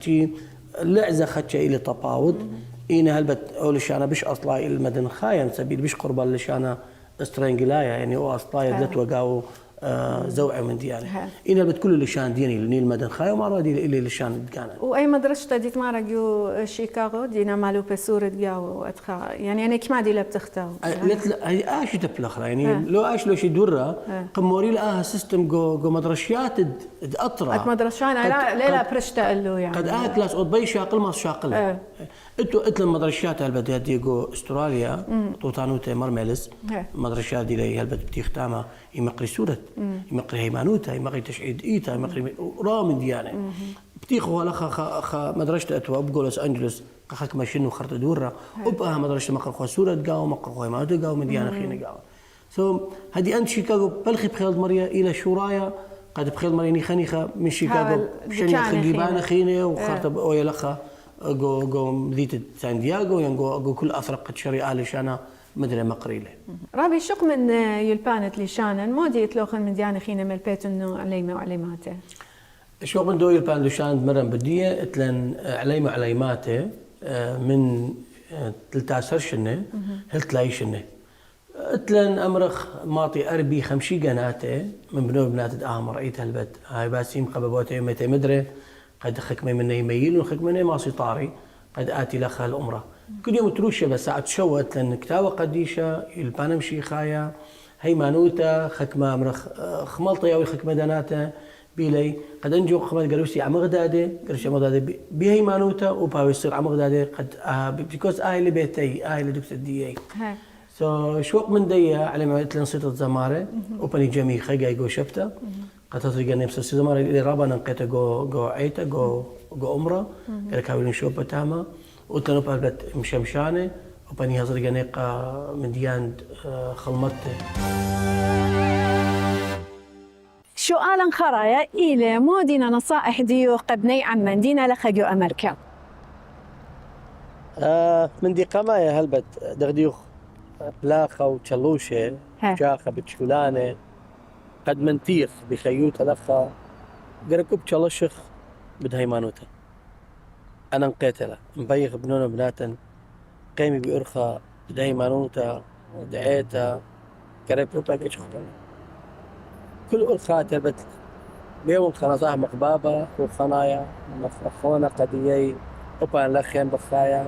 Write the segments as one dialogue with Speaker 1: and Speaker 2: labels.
Speaker 1: شي لعزة خدشة إلى تفاوض إنا هلبت أول شانا بش أصلا إلى المدن خايم سبيل بش قرب اللي شانا استرانجلايا يعني أو أصلا ذات وقاو زوعة من ديانه إنا هلبت كل اللي شان ديني لني المدن خايم وما رادي اللي شان دكانا
Speaker 2: وأي مدرسة ديت ما رجيو شيكاغو دينا مالو بسورة جاو أتخا يعني أنا كم عدي لبتختاو
Speaker 1: هي آش تبلخ يعني لو آش لو شي دورة قموري لها سيستم جو مدرسيات أطرا
Speaker 2: مدرسان لا برشتا له يعني
Speaker 1: قد كلاس أوضبي شاقل ما شاقل اتل المدرسيات هلبت ديجو استراليا طوطانوتا مرملس مدرسيات دي لي هلبت بتيختاما يمقري سورة يمقري هيمانوتا يمقري تشعيد إيتا يمقري رامن ديانه بتيخو لخا مدرسة أتوا بقولس أنجلس خاك ماشينو خرط دورة وبقى مدرسة مقر سورة جاو مقر هيمانوتا جاو من ديانه خينا جاو سو هدي أنت شيكاغو بلخي بخيل مريا إلى شورايا قد بخيل مريني خنيخة من شيكاغو شني خليبان خينه وخرط أويا لخا جو مدينة سان دياغو يعني جو كل أفرق شريعة لشانا مدري مقريله.
Speaker 2: رابي شق من يلبانت لشانا مودي يتلوخن من ديانة خينا من البيت إنه عليمة وعليماته.
Speaker 1: شق من دو يلبان لشان مرن بدية اتلن عليمة وعليماته من 13 سنة هل تلاقي سنة. اتلن أمرخ ماطي أربي 50 قناته من بنو بنات آمر رأيت هالبت هاي باسيم قببوته متى مدري قد خكمي منه يميل وخكمي ما طاري قد آتي لخها الأمرة كل يوم تروشة بس ساعة شوت لأن كتاوة قديشة البانم شيخايا هيمانوتا خكمة أمرخ خملطة ياوي خكمة داناتا بيلي قد أنجو خمد قالوسي عمغدادة قالوسي عمغدادة بهيمانوتا وباوي يصير عمغدادة قد بيكوز اللي بيتي اللي دكتور دي شوق من دي على ما قلت لنصيت الزمارة وبني جميع خيجا يجو شفته قد تصير نفس الزمارة اللي رابا نقيته جو عيته جو أمرة قال كاولين شو بتاما وتنو بقت مشمشانة وبني هزر جنيقة من ديان خلمته
Speaker 2: سؤالا خرايا إلى مودينا نصائح ديو قبني عمان دينا لخجو أمريكا
Speaker 1: من دي قمايا هلبت دغديوخ بلاخة وتشلوشة شاخة بتشولانة قد منتيخ بخيوت لخا قركوب تشلشخ بدهيمانوتا أنا نقيتلا مبيخ بنون بناتا قيمي بأرخا بدهيمانوتا ودعيتا قركوب باقيش خطانا كل أرخا تربت بيوم خنصاح مقبابة وخنايا مفرخونة قديي وبان لخيان بخايا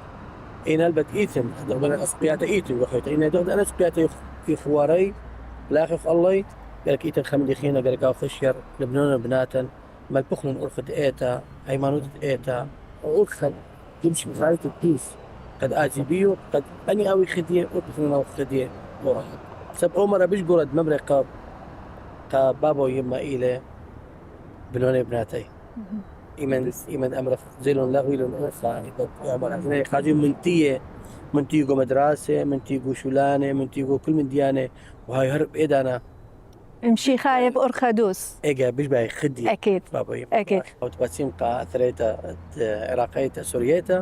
Speaker 1: إن البت إيتم دوغنا أسقياتا إيتم وخيتا إن دوغنا أنا أسقياتا يخواري لاخف الله قالك إيتم خمدي خينا قالك أو خشير لبنون بناتا ما بخلن أرخد إيتا هيمانوت إيتا وأرخد يمشي بخاية الكيس قد آتي بيو قد أني أوي خدية وبخلن أو خدية مرحب سب عمر بيش قرد ممرقة بابو يما إلى بنون بناتي إيمان أمر زيلون لغوي لون أرخا يعني خاجين من تيجو مدرسة من تيجو شولانة من تيجو كل من ديانة وهاي هرب إيدانا
Speaker 2: امشي خايب أرخدوس
Speaker 1: إيجا بيش باي خدي
Speaker 2: أكيد
Speaker 1: بابو يما
Speaker 2: أكيد
Speaker 1: أو تبسيم قا ثريتا عراقيتا سوريتا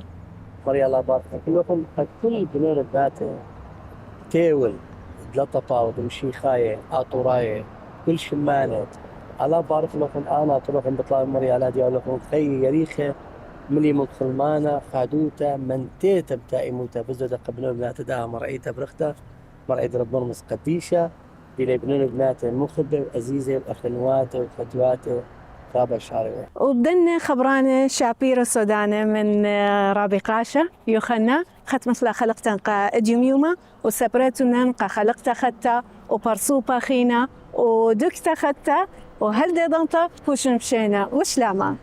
Speaker 1: مريا الله بارك كلكم كل بنون بناتي تيول دلطفا ومشي خاية آطوراية كل شمانة الله بارك لكم أنا طلعكم بطلع مريا على ديال لكم خي يريخة ملي مطلمانة خادوتا منتيتا بتاعي موتا بزودة قبنون بنات دا مرأيتا برختا مرأيت ربنا مسقديشة دي بنون بنات مخبة وعزيزة وأخنوات وفتوات رابع شعري
Speaker 2: وبدنا خبرانة شابير السودانة من رابي قاشة يوخنا خط مثل خلقتا قا اديوميوما وسبريتونا قا خلقتا خطا وبرسوبا خينا ودكتا خطا وهل دي ضمطة فوشن بشينا وش لاما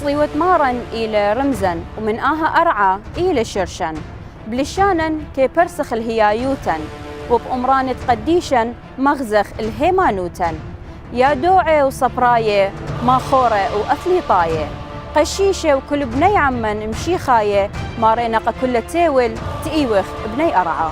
Speaker 3: أصلي وتمارن إلى رمزن ومن آها أرعى إلى شرشن بلشانن كي برسخ الهيايوتن وبأمران تقديشن مغزخ الهيمانوتن يا دوعي وصبراية ما خورة وأثليطاية قشيشة وكل بني عمن مشيخاية ما رينق كل تاول تئيوخ بني أرعى.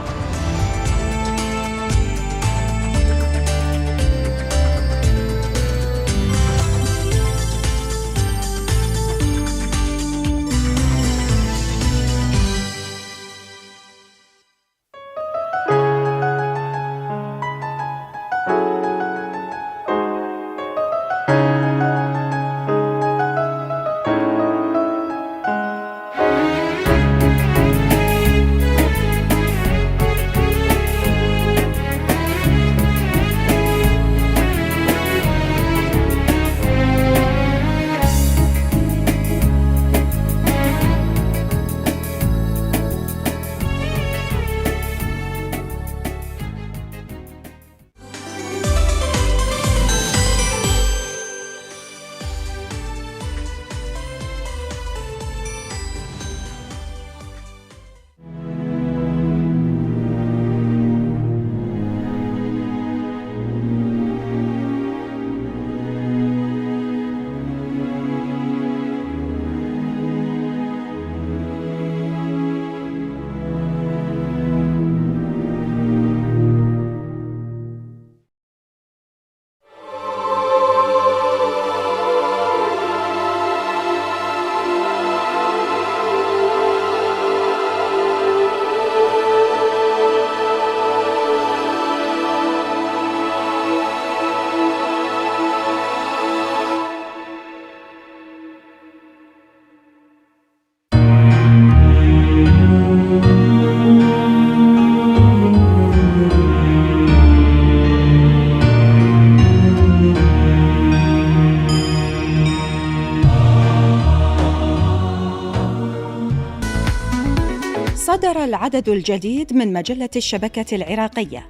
Speaker 4: صدر العدد الجديد من مجلة الشبكة العراقية.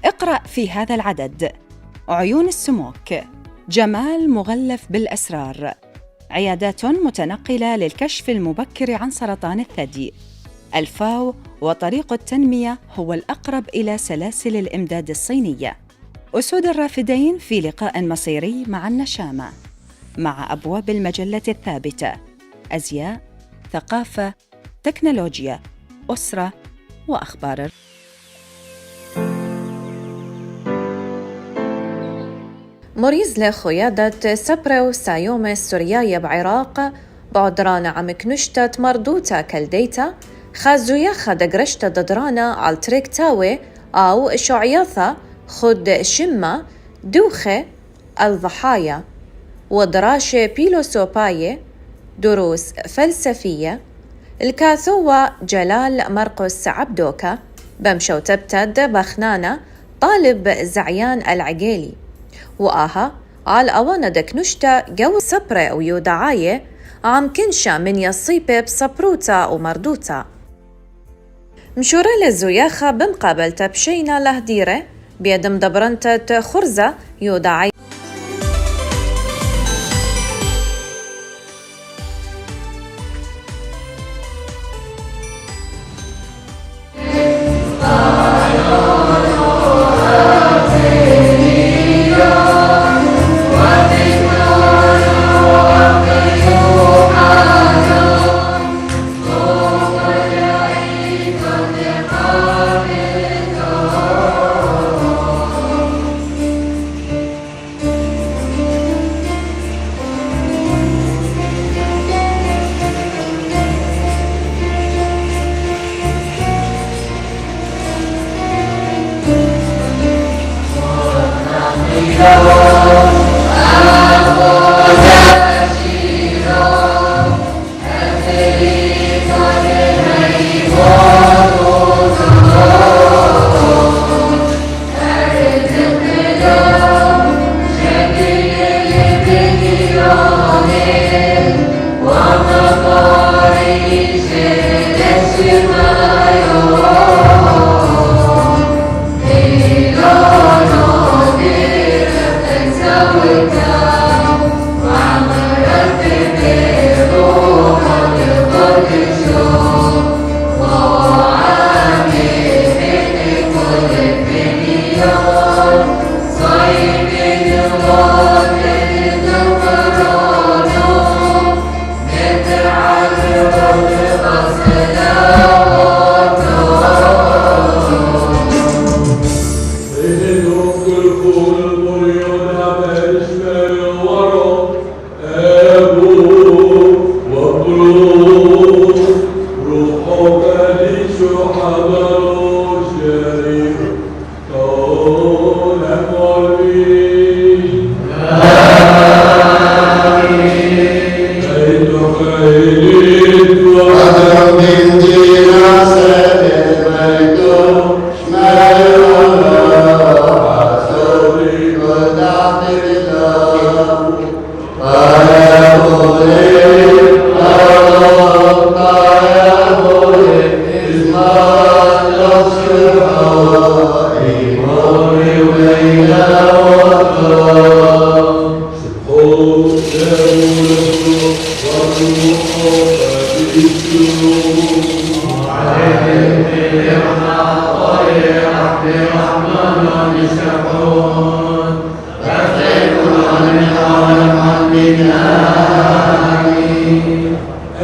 Speaker 4: اقرأ في هذا العدد: عيون السموك، جمال مغلف بالأسرار، عيادات متنقلة للكشف المبكر عن سرطان الثدي، الفاو وطريق التنمية هو الأقرب إلى سلاسل الإمداد الصينية، أسود الرافدين في لقاء مصيري مع النشامة، مع أبواب المجلة الثابتة: أزياء، ثقافة، تكنولوجيا، أسرة، وأخبار.
Speaker 5: مريزلة خيادة سبرو سايوم السورياية بعراق بعدرانا عم كنشتت مردوتا كالديتا خازويا خدقرشتا ددرانا عالتريك تاوي أو شعياثة خد شمة دوخة الضحايا ودراشة بيلوسوباية دروس فلسفية الكاثوة جلال مرقس عبدوكا بمشو تبتد بخنانة طالب زعيان العقيلي وآها عال أوانا دكنشتا جو سبرة ويودعاية عم كنشا من يصيبة بصبروتا ومردوتا مشورة للزياخة بمقابلة بشينا لهديرة بيدم دبرنتة خرزة يودعاية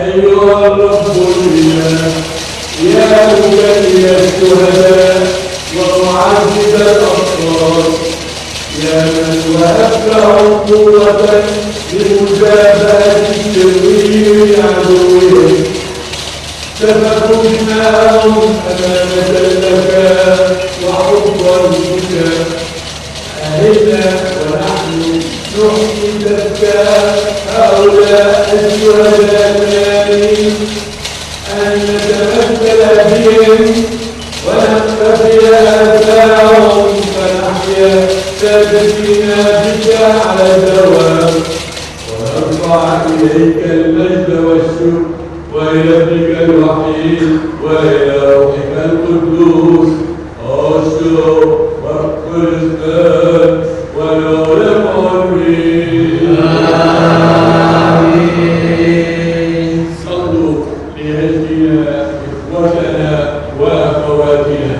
Speaker 6: أيها الرب الإله يا مجلي الشهداء ومعذب الأطفال يا من وهبتهم قوة لمجابهة الشرير عدوهم سفكوا دماءهم أمانة لك وحبا بك أهلنا ونحن نحيي تذكار هؤلاء الشهداء الآمنين أن نتمثل بهم ونقتفي آثارهم فنحيا ثابتين بك على الدوام ونرفع إليك المجد والشكر وإلى ابنك الوحيد وإلى روحك القدوس أشكر وكل الآن والعلم آمين. صلوا لأجلنا إخوتنا وأخواتنا.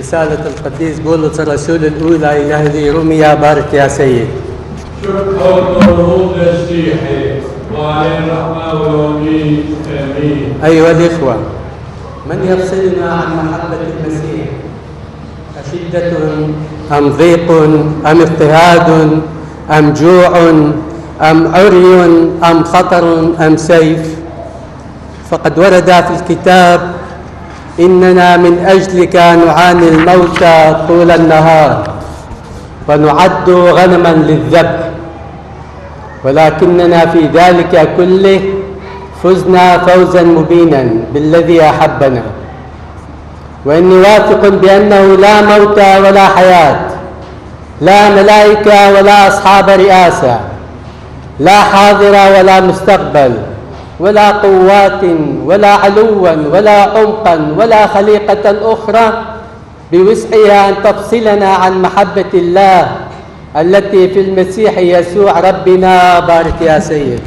Speaker 7: رسالة القديس بولس الرسول الأولى إلى أهل روميا. بارك يا سيد.
Speaker 6: شكرا للروح المسيحي وعلى الرحمة والأمين. آمين.
Speaker 7: أيها الإخوة، من يفصلنا عن محبة المسيح؟ أشدة أم ضيق أم اضطهاد أم جوع أم عري أم خطر أم سيف؟ فقد ورد في الكتاب: إننا من أجلك نعاني الموت طول النهار ونعد غنما للذبح، ولكننا في ذلك كله فزنا فوزا مبينا بالذي أحبنا. وإني واثق بأنه لا موت ولا حياة، لا ملائكة ولا أصحاب رئاسة، لا حاضر ولا مستقبل، ولا قوات ولا علوا ولا عمقا ولا خليقة أخرى بوسعها أن تفصلنا عن محبة الله التي في المسيح يسوع ربنا. بارك يا سيد.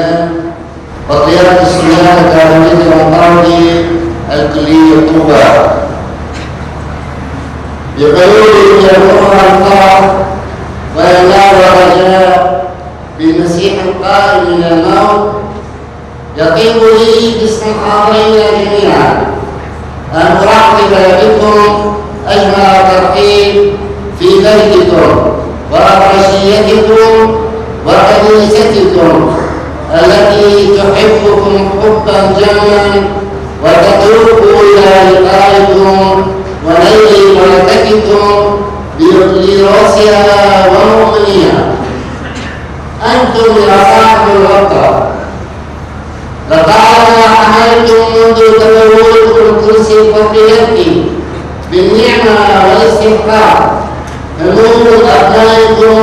Speaker 8: السوريان وقيادة السوريان التعليمية والمرضي الكلية طوبى بقيود يرفعها الفرح وينال الرجاء بالمسيح القائم من الموت. يطيب لي باسم الحاضرين جميعا أن أرحب بكم أجمل ترحيب في بيتكم وأفرشيتكم وكنيستكم التي تحبكم حبا جما وتتوب إلى لقائكم ونيل بركتكم بإكليروسها ومؤمنيها. أنتم يا صاحب الوطن لطالما حملتم منذ تبوئكم كرسي فقيرتي بالنعمة والاستحقاق هموم أبنائكم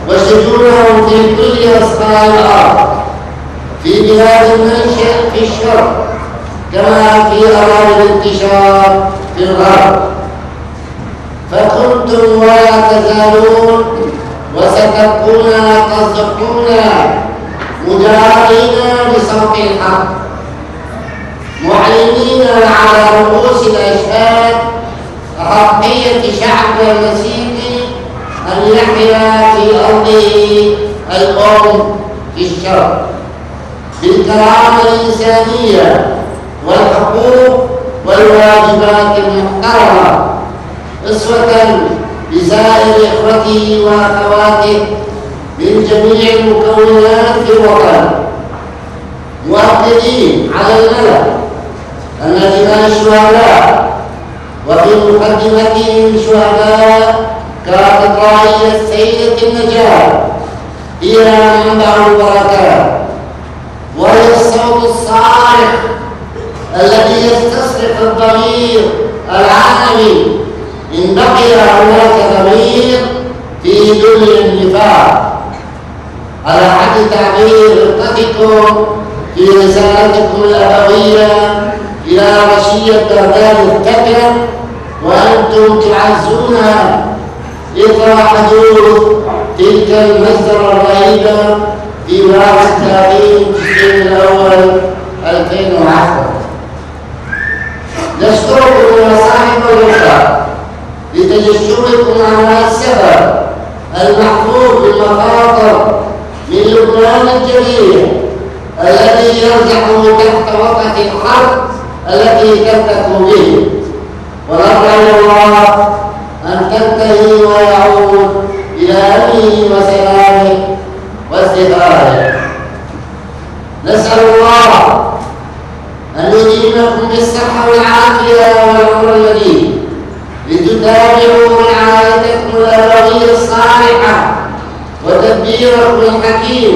Speaker 8: وشجونهم في كل أصقاع الأرض في بلاد المنشأ في الشرق كما في أراضي الانتشار في الغرب. فكنتم ولا تزالون وستبقون تصدقون مجاهرين بصوت الحق معلنين على رؤوس الأشهاد أحقية شعب المسيحي أن يحيا في أرضه الأم في الشرق بالكرامة الإنسانية والحقوق والواجبات المحترمة أسوة بسائر إخوته وأخواته من جميع المكونات في الوطن، مؤكدين على الملأ أن دماء الشهداء وفي مقدمتهم شهداء كاتدرائية السيدة النجاة هي منبع البركات وهي الصوت الصارخ الذي يستصرخ الضمير العالمي إن بقي هناك ضمير في دنيا النفاق، على حد تعبير خطتكم في رسالتكم الأبوية إلى رشية بغداد التكر وأنتم تعزونها إثر حدوث تلك المجزرة الرهيبة في 31 تشرين الأول 2010. نشكركم يا صاحب الوفاء لتجشمكم على السبب المحفوظ بالمخاطر من لبنان الجليل الذي يرجع تحت وطأة الحرب التي تفتك به، ونرجو الله أن تنتهي ويعود إلى أمنه وسلامه وازدهاره. نسأل الله أن يديمكم بالصحة والعافية والعمر المديد لتتابعوا رعايتكم الأبوية الصالحة وتدبيركم الحكيم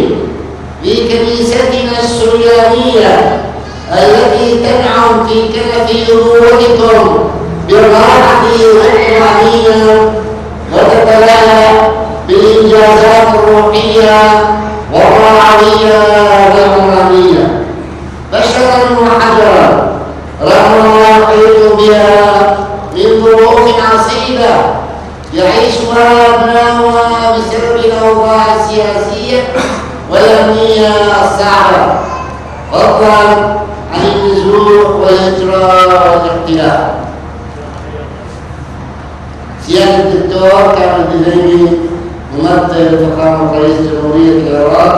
Speaker 8: في كنيستنا السريانية التي تنعم في كنف أبوتكم بالراحة والطمأنينة وتتلألأ بالإنجازات الروحية والروعية والعمرانية بشرا وحجرا رغم ما يحيط بها من ظروف عصيبة يعيشها أبناؤها بسبب الأوضاع السياسية والأمنية الصعبة، فضلا عن النزوح والهجرة والاختلاف. سيادة الدكتور كامل الدليمي ممثل فخامة رئيس جمهورية العراق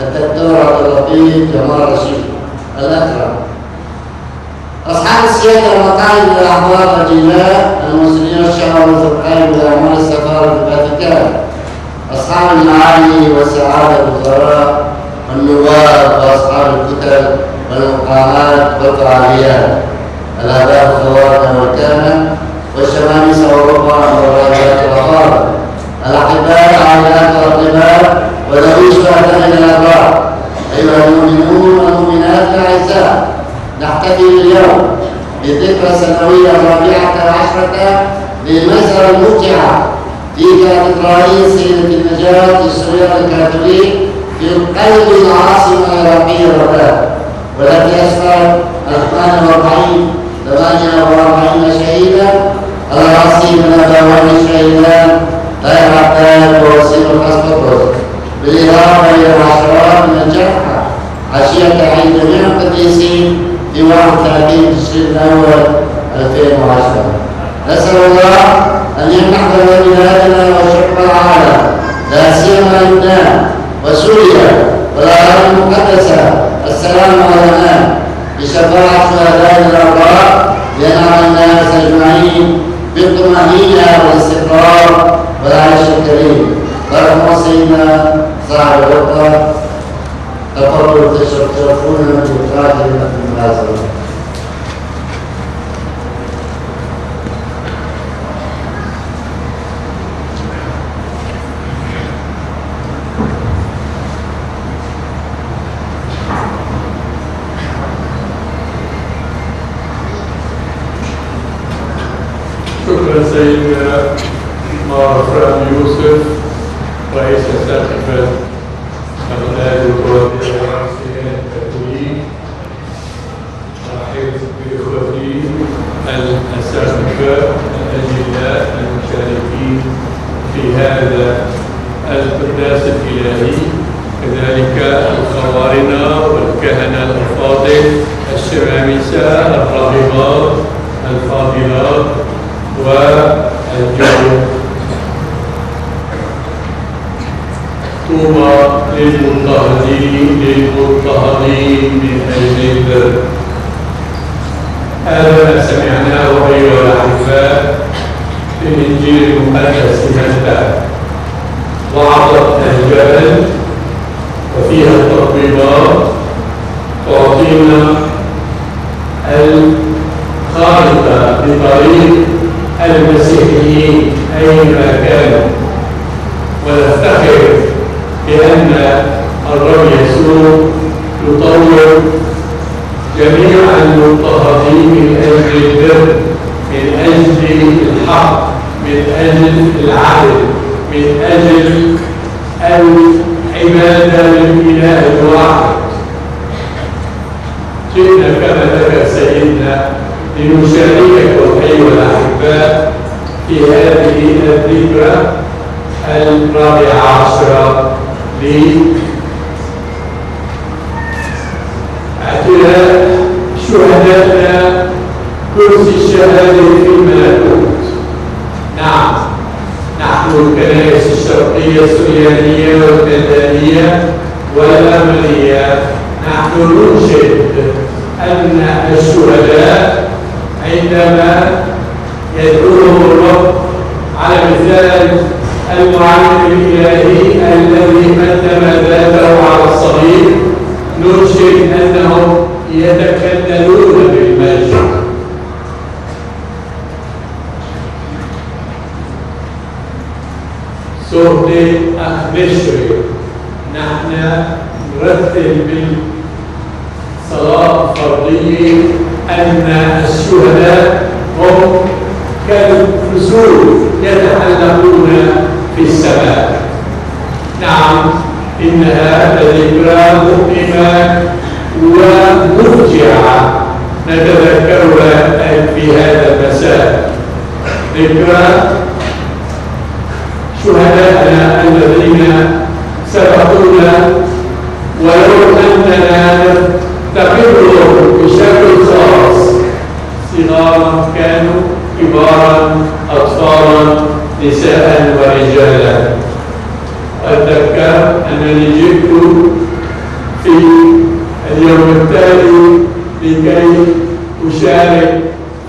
Speaker 8: الدكتور عبد اللطيف جمال رشيد الأكرم، أصحاب السيادة المقاعد والأحوال الرجلاء المسلمين الشعب والزرقاء بأعمال السفارة في الفاتيكان، أصحاب المعالي والسعادة الوزراء والنواب وأصحاب الكتب والمقامات والفعاليات، الآباء الخواتم والكهنة والشمامسة والرهبان والراجلات والأفاضل، الأحباء العائلات والأطباء وذوي الشهداء الأبرار، أيها المؤمنون والمؤمنات الأعزاء، نحتفل اليوم بالذكرى السنوية 14 للمسرة الممتعة في كاتدرائية سيدة النجاة السوريان الكاثوليك في قلب العاصمة العراقية بغداد، والتي أسفر 48 شهيدا على رأسهم من أبوين الشهيدان طاهر عباد ووسيم القسطنطين، بالإضافة إلى العشرات من الجرحى عشية عيد جميع القديسين في 31 تشرين الأول 2010. نسأل الله أن يمنح بلادنا وشعب العالم لا سيما لبنان وسوريا والأراضي المقدسة السلام والأمان بشفاعة شهدائنا الأبرار لينال الناس أجمعين بالطمأنينة والاستقرار والعيش الكريم. بارك سيدنا صاحب الوقت. تفضلوا تشرفونا بإخراجنا في المناسبة.
Speaker 6: شكرا سيدنا مرفران يوسف رئيس الساقفة أغلال وتوابع الرئيسيين الكاثوليك. أرحب بإخوتي الأساتذة الأجلاء المشاركين في هذا القداس الإلهي، كذلك الخوارنا والكهنة الأفاضل، الشمامسة الراهبات الفاضلات والجمهور. طوبى للمضطهدين من أجل البر. هذا ما سمعناه أيها الأحباء في الإنجيل المقدس متى. وعظة الجبل وفيها التطبيقات تعطينا الخارطة بطريق المسيحيين أينما كانوا، ونفتخر بأن الرب يسوع يطور جميع المضطهدين من أجل البر، من أجل الحق، من أجل العدل، من أجل العبادة للإله الواحد. جئنا كما ذكر سيدنا لنشارككم أيها الأحباء في هذه الذكرى 14 لاعتلاء شهدائنا كرسي الشهادة في الملكوت. نعم، نحن الكنائس الشرقية السريانية والكندانية والأمرية نحن ننشد أن الشهداء عندما يدعوهم الرب على مثال المعلم الإلهي الذي قدم ذاته على الصليب، ننشد أنهم يتكللون بالمجد. سورة أخبشري نحن نرتل بالصلاة الفردية أن الشهداء هم كالفسول يتحلقون في السماء. نعم، إنها ذكرى مؤلمة ومفجعة نتذكرها في هذا المساء. ذكرى شهدائنا الذين سبقونا، ولو أننا نفتقدهم بشكل خاص، صغارا كانوا، كبارا، أطفالا، نساء ورجالا. أتذكر أنني جئت في اليوم التالي لكي أشارك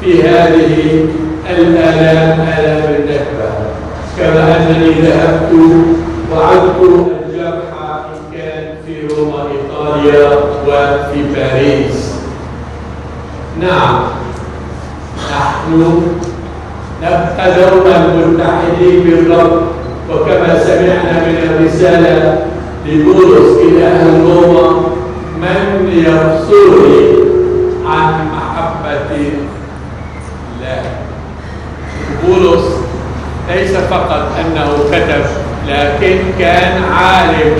Speaker 6: في هذه الآلام، آلام النكبة، كما أنني ذهبت وعدت الجرحى إن كان في روما إيطاليا وفي باريس. نعم، نحن نبقى دوما متحدين بالرب، وكما سمعنا من الرسالة لبولس إلى أهل روما: من يفصلني عن محبة الله. بولس ليس فقط أنه كتب، لكن كان عالم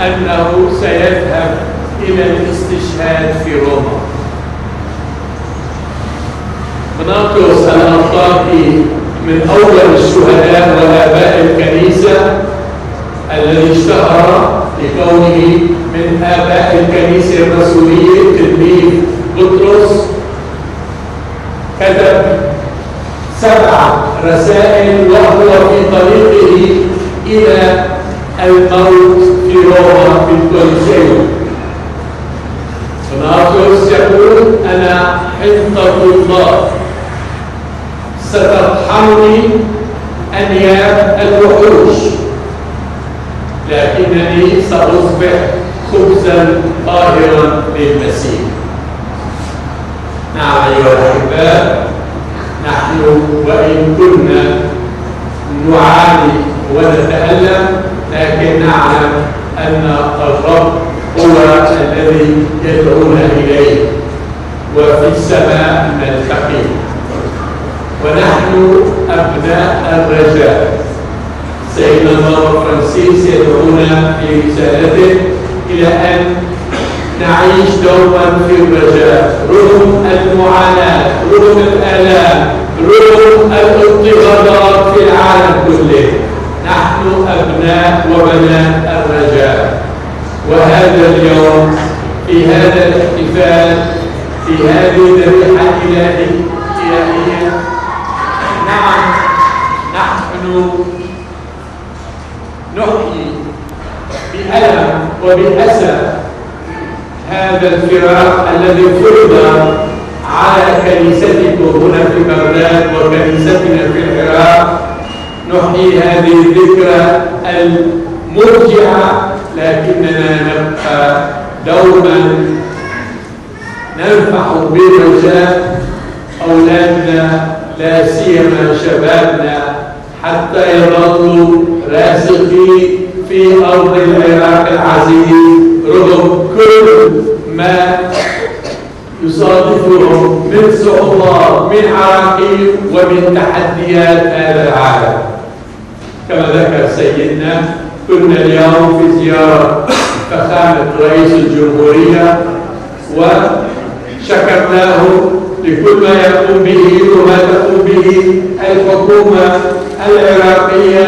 Speaker 6: أنه سيذهب إلى الاستشهاد في روما. بناطيوس الأنطاكي من أول الشهداء وآباء الكنيسة الذي اشتهر لكونه من آباء الكنيسة الرسولية تلميذ بطرس، كتب 7 رسائل وهو في طريقه إلى الموت في روما في الكوليسيوم. بطرس يقول: أنا حنطة الله ستطحنني أنياب الوحوش، لكنني سأصبح خبزا طاهرا للمسيح. نعم أيها الأحباء، نحن وإن كنا نعاني ونتألم لكن نعلم أن الرب هو الذي يدعونا إليه، وفي السماء نلتقي، ونحن أبناء الرجاء. سيدنا البابا فرانسيس يدعونا في رسالته إلى أن نعيش دوما في الرجاء رغم المعاناة، رغم الآلام، رغم الاضطهادات في العالم كله. نحن أبناء وبنات الرجاء. وهذا اليوم في هذا الاحتفال، في هذه الذبيحة الإلهية، نعم نحن نحيي بألم وبأسى هذا الفراق الذي فرض على كنيستكم هنا في بغداد وكنيستنا في العراق. نحيي هذه الذكرى المرجعة، لكننا نبقى دوما ننفع بالرجاء أولادنا لا سيما شبابنا حتى يظلوا راسخين في أرض العراق العزيز رغم كل ما يصادفهم من صعوبات، من عراقيل ومن تحديات هذا العالم. كما ذكر سيدنا، كنا اليوم في زيارة فخامة رئيس الجمهورية وشكرناه لكل ما يقوم به وما تقوم به الحكومة العراقية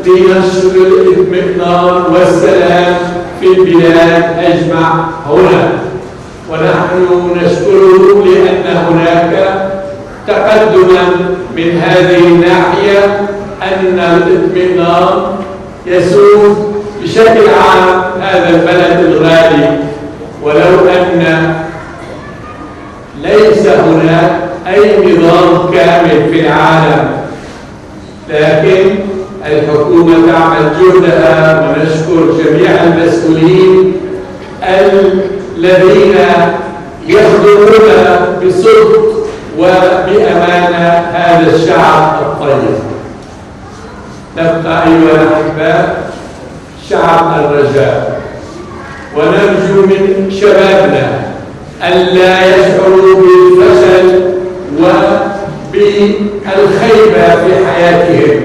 Speaker 6: لنشر الاطمئنان والسلام في البلاد أجمع هنا. ونحن نشكره لأن هناك تقدما من هذه الناحية، أن الاطمئنان يسود بشكل عام هذا البلد الغالي. ولو أن ليس هناك أي نظام كامل في العالم، لكن الحكومة تعمل جهدها، ونشكر جميع المسؤولين الذين يخدمون بصدق وبأمانة هذا الشعب الطيب. نبقى أيها الأحباء شعب الرجاء، ونرجو من شبابنا ألا يشعروا بالفشل وبالخيبة في حياتهم.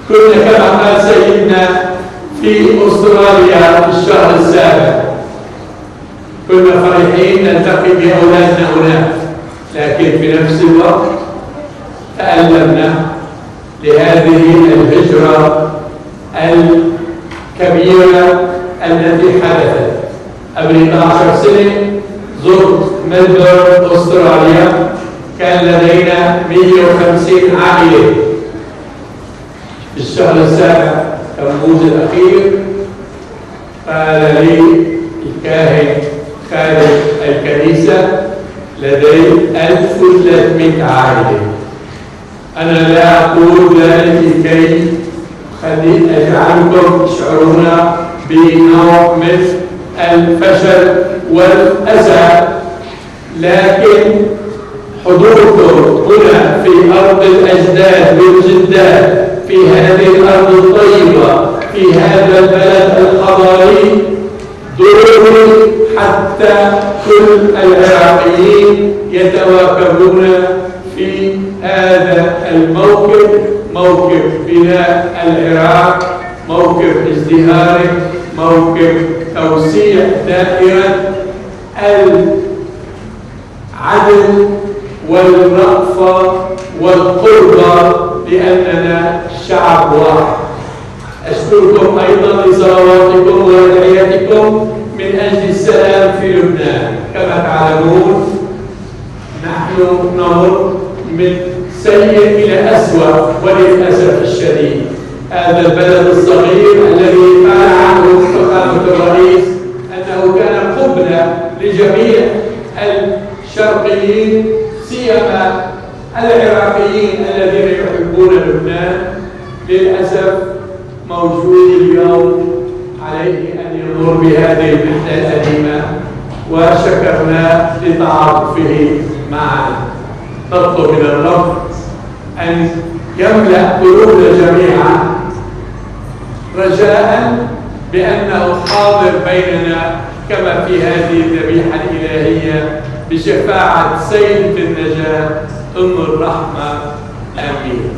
Speaker 6: كنا كما قال سيدنا في أستراليا في الشهر السابع، كنا فرحين نلتقي بأولادنا هناك، لكن في نفس الوقت تألمنا لهذه الهجرة الكبيرة التي حدثت. قبل 12 سنة زرت ملبورن أستراليا، كان لدينا 150 عائلة. في الشهر السابع تموز الأخير قال لي الكاهن خارج الكنيسة لدي 1300 عائلة. أنا لا أقول ذلك لكي أجعلكم تشعرون بنوع من الفشل والأسى، لكن حضوركم هنا في أرض الأجداد والجدات، في هذه الأرض الطيبة، في هذا البلد الحضاري، ضروري حتى كل العراقيين يتواكبون في هذا الموقف، موقف بناء العراق، موقف ازدهاره، موقف توسيع دائرة العدل والرأفة والقربة، لأننا شعب واحد. أشكركم أيضا لصلواتكم وأدعيتكم من أجل السلام في لبنان. كما تعلمون نحن نمر من سيء إلى أسوأ، وللأسف الشديد هذا البلد الصغير الذي قال عنه فخامة الرئيس أنه كان قبلة لجميع الشرقيين سيما العراقيين الذين يحبون لبنان، للأسف موجود اليوم عليه أن يمر بهذه المحنة الأليمة، وشكرنا لتعاطفه معنا. نطلب من الرب أن يملأ قلوبنا جميعا رجاء بأنه حاضر بيننا كما في هذه الذبيحة الإلهية بشفاعة سيدة النجاة أم الرحمة. آمين.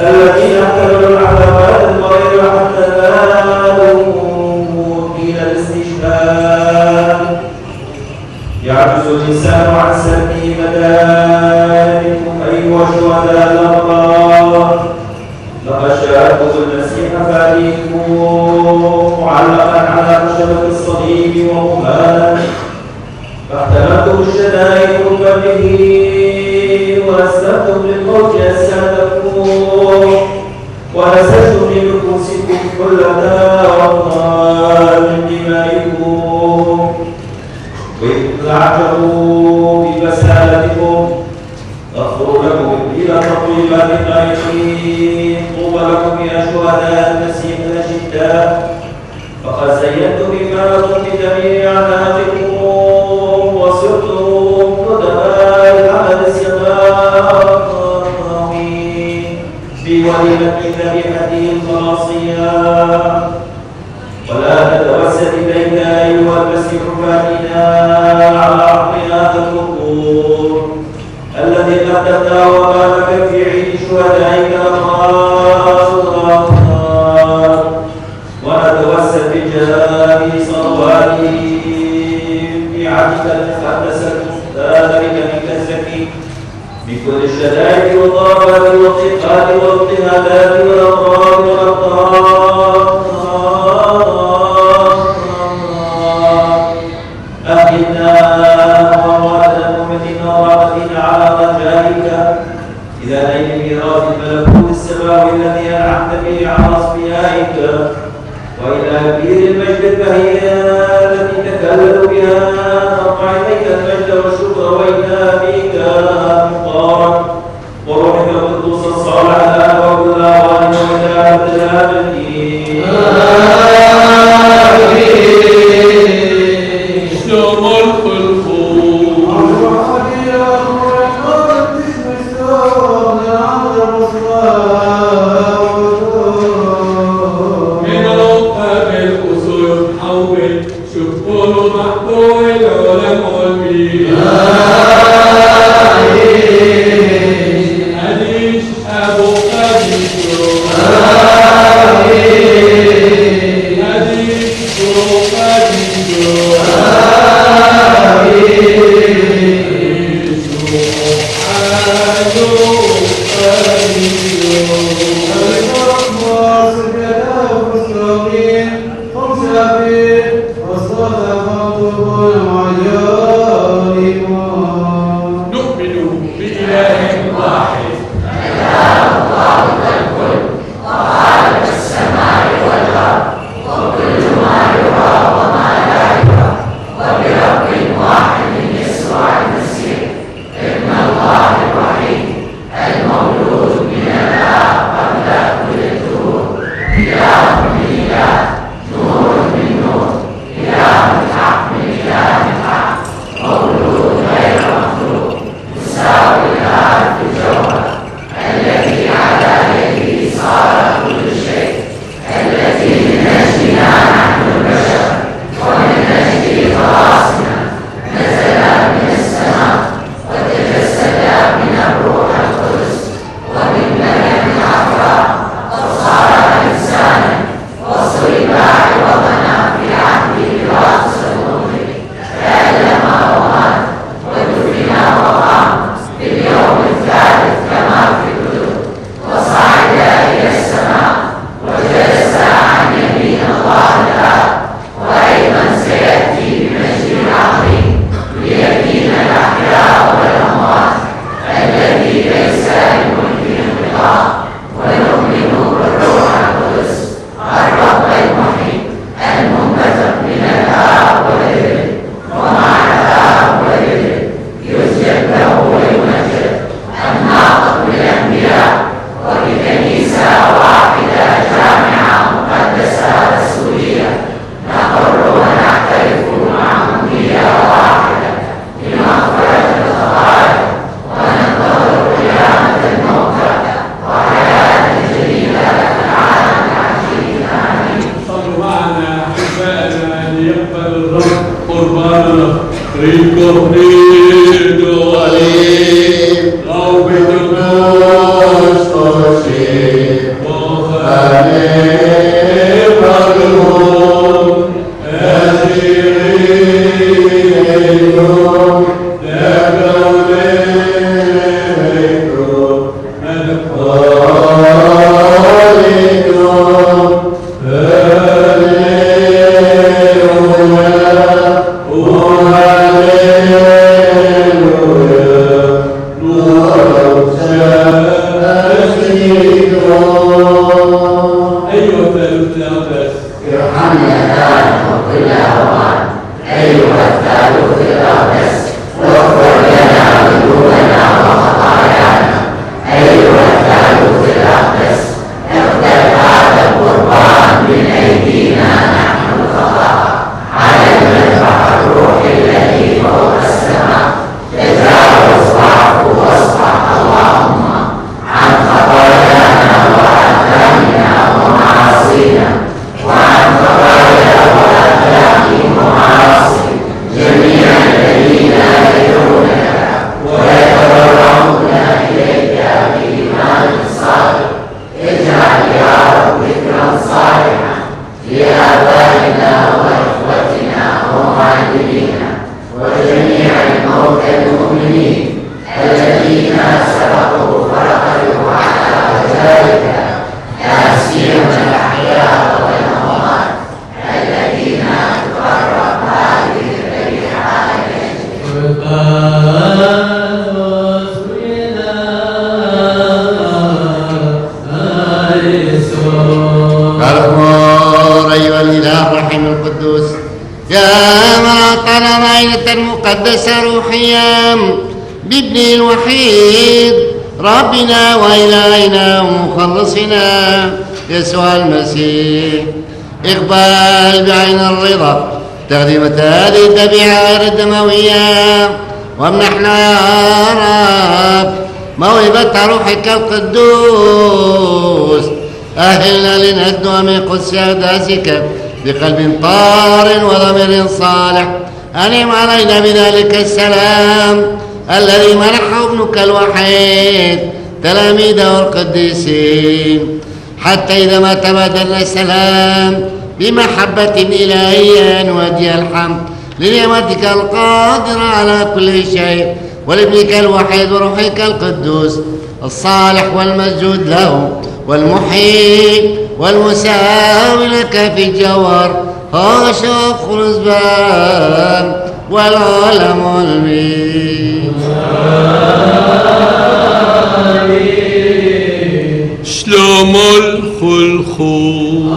Speaker 9: الذين حتى نالوا إلى الاستشهاد والشهداء الأبرار. لقد شاهدت المسيح فاديكم معلقا على خشبة الصليب ومهانا، فاحتملتم الشدائد بفمه وأسلمتم للموت أجسادكم ونسجتم لنفوسكم كل وأطهار من دمائكم. وإن أعجبوا ببسالتكم أغفر لكم إلى تطويبات القائلين طوبى لكم يا شهداء المسيح الأشداء، فقد زينتم إيمانكم بجميع أعمالكم وصرتم قدماء العمل السماوي في وليمة ذبيحته الخلاصية. ولا تتوسل إليك أيها المسيح فاتنا على عقل هذا الركوع الذي قدمناه أمامك في عيد شهدائك الأبرار، ونتوسل بجاه صلواتهم في عهدك المقدس المختار بدمك الزكي بكل الشدائد والضربات والضيقات والاضطهادات والأمراض والأبطال. أهلنا وأمواتنا المؤمنين ورابطين على رجائك إذا نيل ميراث الملكوت السماوي الذي أنعمت به على أصفيائك، وإلى كبير المجد البهية التي تكلل بها نرفع إليك المجد والشكر وإنا بك مبارك وروحك القدوس الصالح الآن وكل أوان وإلى أبد الآبدين.
Speaker 10: مولود غير مخلوق، مساوي
Speaker 6: أيها الثالث الأقدس
Speaker 8: ارحمنا الآن وكل أوان. أيها الثالث الأقدس واغفر لنا ذنوبنا وخطايانا. أيها الثالث الأقدس اقبل هذا القربان من أيدينا نحن الخطاة على المذبح الروحي الذي فوق السماء. تجاوز واعف واصفح اللهم عن خطايانا وآثامنا ومعاصينا، وعن خطايا وآثام ومعاصي جميع الذين لا يدعونك ويتضرعون إليك بإيمان صادق. اجعل يا رب ذكرا صالحا لآبائنا وإخوتنا ومعلمينا وجميع الموتى المؤمنين الذين سبقوا فرقدوا على رجائك، لا سيما الأحياء والأموات الذين تقرب هذه الذبيحة
Speaker 10: كالخمر أيها الإله الرحيم القدوس، يا من أعطانا معينة مقدسة روحية بابنه الوحيد ربنا وإلهنا ومخلصنا يسوع المسيح، اقبل بعين الرضا تقديمة هذه الذبيحة غير الدموية، وامنحنا يا رب موهبة روحك القدوس. أهلنا لنهدم من قدس أقداسك بقلب طار وضمير صالح. أنعم علينا بذلك السلام الذي منحه ابنك الوحيد تلاميذه القديسين، حتى إذا ما تبادلنا السلام بمحبة إلهية نودي الحمد لنعمتك القادرة على كل شيء، ولابنك الوحيد وروحك القدوس الصالح والمسجود له والمحيي والمساوي لك في الجوهر هاشا خرزبان والعالم المين.
Speaker 6: شلوم الخلخول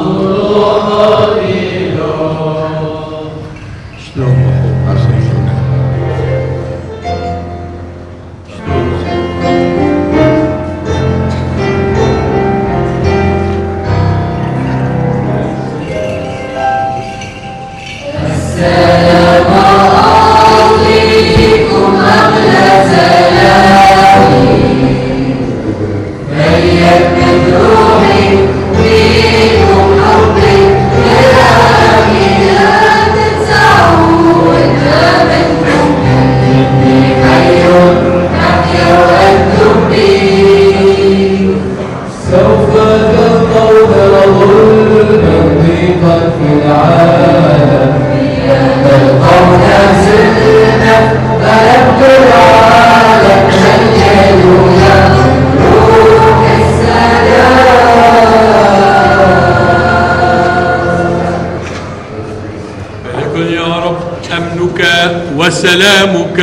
Speaker 6: وسلامك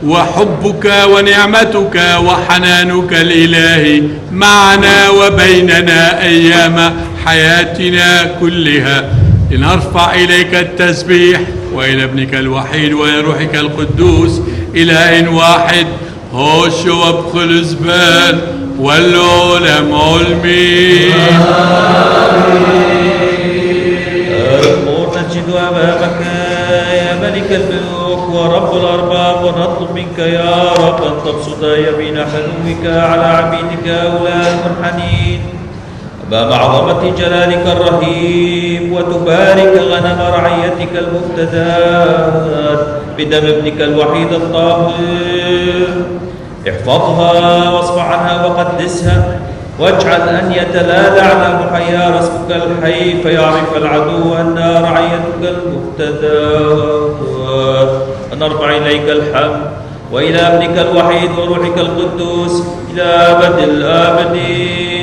Speaker 6: وحبك ونعمتك وحنانك الإلهي معنا وبيننا أيام حياتنا كلها، لنرفع إليك التسبيح وإلى ابنك الوحيد وإلى روحك القدوس إله واحد هوش وبخل زبان والعالم علمي.
Speaker 9: نجد أمامك يا ملك الملوك ورب الأرباب، ونطلب منك يا رب أن تبسط يمين حلوك على عبيدك هؤلاء المنحنين أمام عظمة جلالك الرهيب، وتبارك غنم رعيتك المفتدات بدم ابنك الوحيد الطاهر. احفظها واصفح عنها وقدسها، واجعل أن يتلالى على محيا رسمك الحي، فيعرف العدو أن رعيتك المفتدات. نرفع إليك الحمد وإلى ابنك الوحيد وروحك القدوس إلى أبد الآبدين.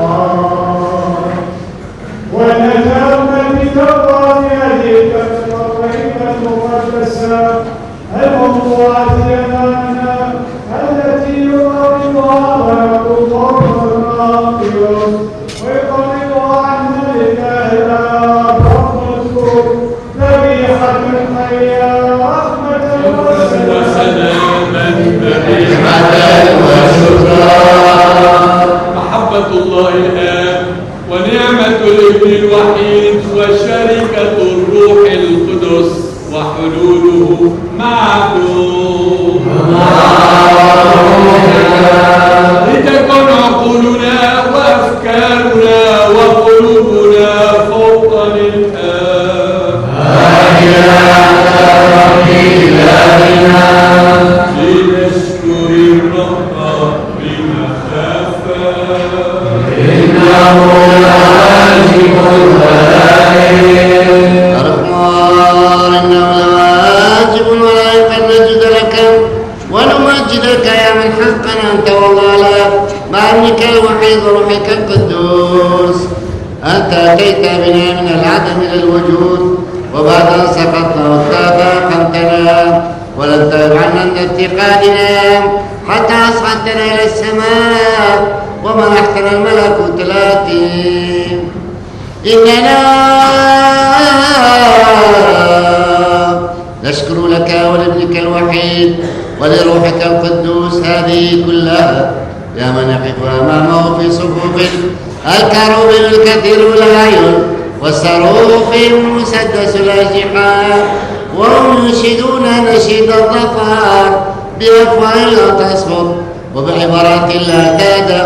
Speaker 11: Oh
Speaker 6: محبة الله الآب ونعمة الابن الوحيد وشركة الروح القدس وحلوله معكم لتكن عقولنا وأفكارنا وقلوبنا فوق الآب لنشكر الرب بمخافة إنه واجب
Speaker 10: الرحمن إنه لواجب ولا أن نجد لك ونمجدك يا من حقنا أنت والله مع ابنك الوحيد وروحك القدوس. أنت أتيت بنا من العدم إلى الوجود وبعد أن سقطنا وتفاقمتنا ولم تغب عنا عند ارتقادنا حتى أصعدتنا إلى السماء ومنحتنا الملكوت الآتي. إننا نشكر لك ولابنك الوحيد ولروحك القدوس هذه كلها يا من يقف أمامه في صفوف الكروب الكثير الأعين والصاروخ المسدس الأجنحة وهم ينشدون نشيد الظفر بأفواه لا تصفر وبعبارات لا تهدأ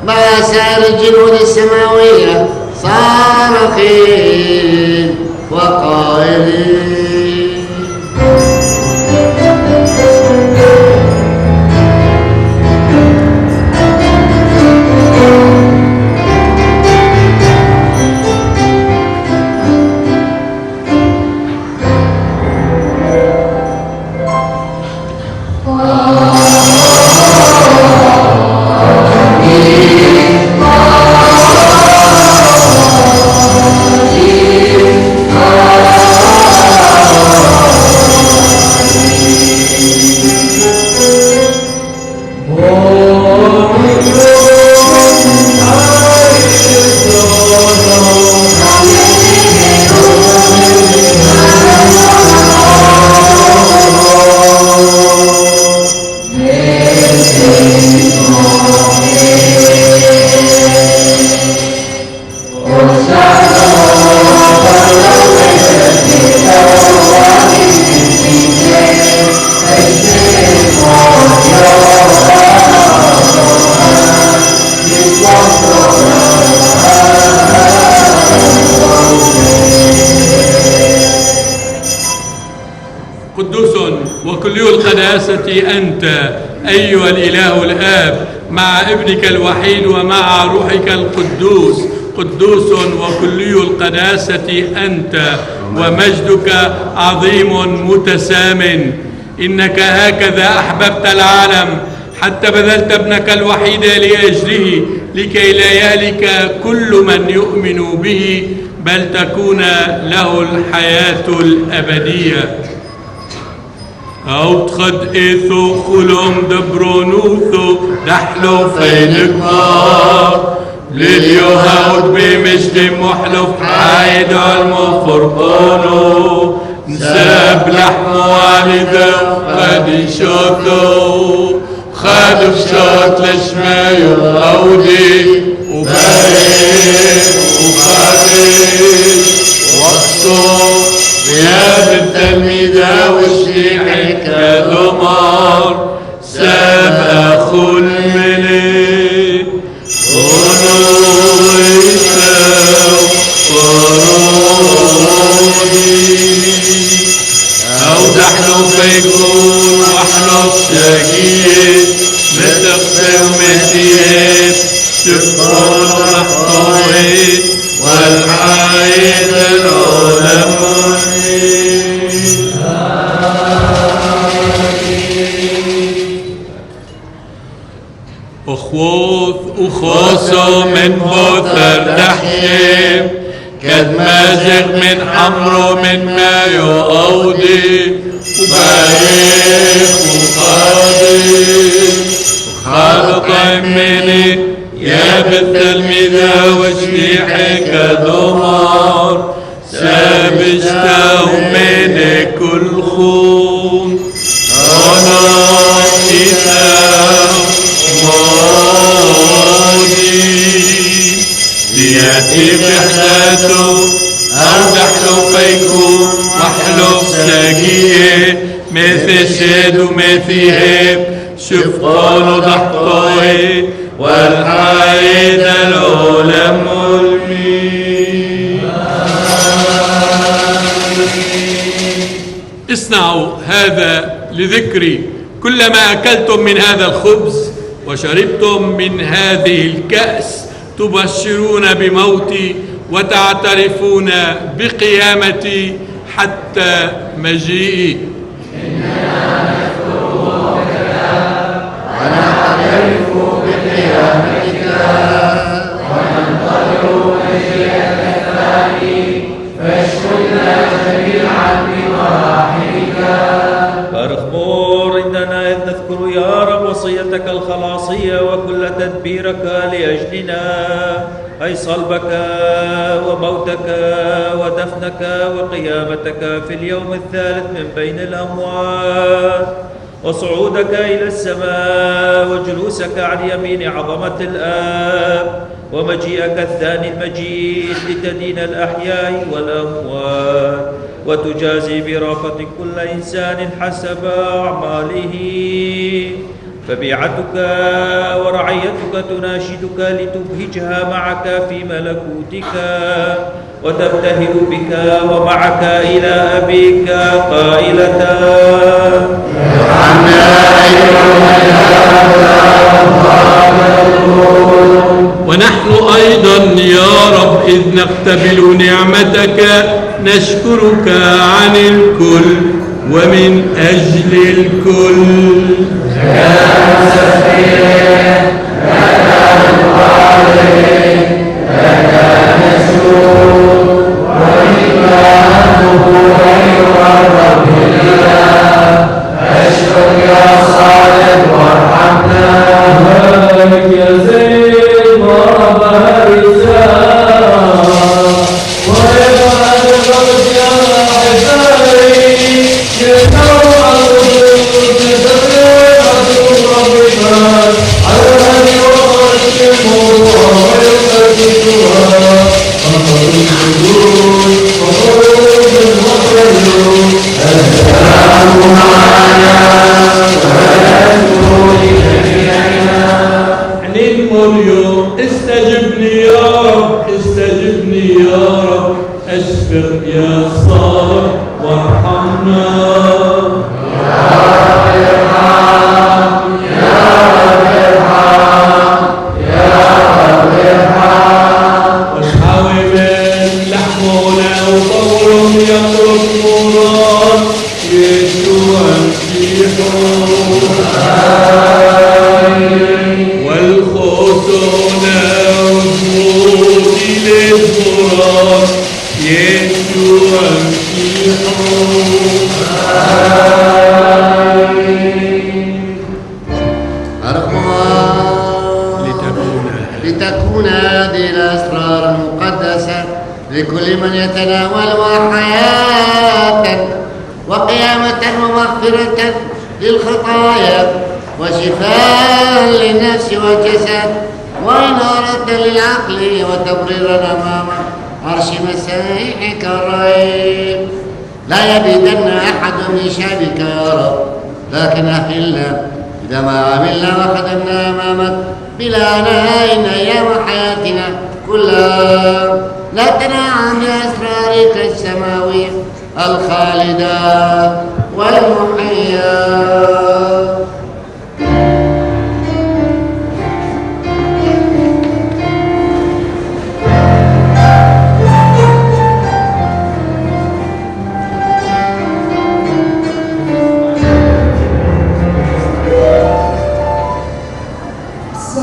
Speaker 10: مع سائر الجنود السماوية صارخين وقائلين
Speaker 6: أنت أيها الإله الآب مع ابنك الوحيد ومع روحك القدوس قدوس وكلي القداسة أنت ومجدك عظيم متسام. إنك هكذا أحببت العالم حتى بذلت ابنك الوحيد لأجله لكي لا يهلك كل من يؤمن به بل تكون له الحياة الأبدية. أوتخد إيثو خلوم دبرونوثو دحلو فينكبار لليوهاود بمجد محلوف عايد المفرقونو نساب لحم والده قد شوكو خادف شوت لشمايو أودي وبارك وخادش وقصو غياب التلميذة والشيعي كالمار ساب أخو الملك ونور يساو ورودي أو دحلو فيكون وحلو شاكيت متقسم متيت تكون محطويت والعايد العلماء أخوصو من بوثر تحيم كد مازغ من حمرو من مايو أودي وباريخ وقاضي وخالق مني يا بالتلميذ مذا واجنحك ضمار سابشته من كل خون أنا إذا ماضي ليأتي بحداته أربح له فيكون وحلف ساقيه مثل شاد ومثيهب شفقان ضحطوي والحايد العلم المين. اصنعوا هذا لذكري كلما أكلتم من هذا الخبز وشربتم من هذه الكأس تبشرون بموتي وتعترفون بقيامتي حتى مجيئي.
Speaker 10: إننا نذكر موتك ونعترف بقيامتك وننتظر مجيئك الثاني فاشهدنا جميعا بمراحمك.
Speaker 9: فاخبر إننا إذ نذكر يا رب وصيتك الخلاصية وكل تدبيرك لأجلنا أي صلبك وموتك ودفنك وقيامتك في اليوم الثالث من بين الأموات وصعودك إلى السماء وجلوسك عن يمين عظمة الآب ومجيئك الثاني المجيد لتدين الأحياء والأموات وتجازي برافة كل إنسان حسب أعماله. فبيعتك ورعيتك تناشدك لتبهجها معك في ملكوتك وتبتهل بك ومعك إلى أبيك قائلة
Speaker 6: ونحن أيضا يا رب إذ نقتبل نعمتك نشكرك عن الكل ومن أجل الكل. استجبني يا رب استجبني يا رب اشفق يا صالح وارحمنا يا رب ارحم يا رب ارحم يا رب ارحم واشحوي من لحمنا وطول يطرق مراد يسوع المسيح والخوتنا وجودي للتراب يسوع المسيح
Speaker 10: لتكون هذه الأسرار المقدسة لكل من يتناولها حياة وقيامة ومغفرة للخطايا وشفاء للنفس والجسد وإنارة للعقل وتبريرا أمام عرش مسيحك الرهيب. لا يبيدن أحد من شعبك يا رب لكن أهلنا إذا ما عملنا وخدمنا أمامك بلا نهاية أيام حياتنا كلها. لا تنعم بأسرارك السماوية الخالدة والمحية.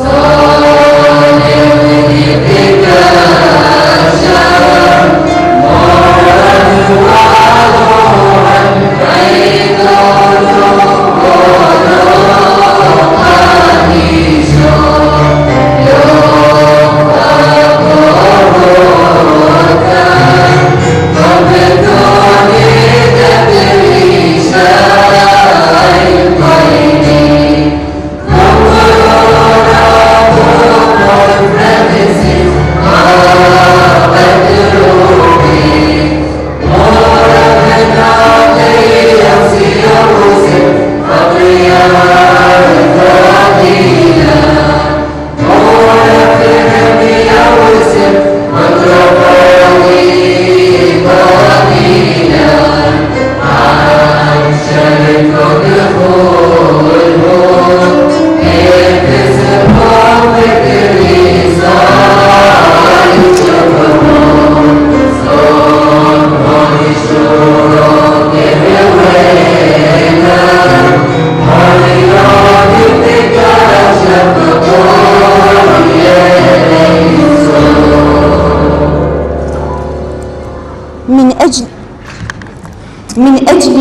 Speaker 11: Oh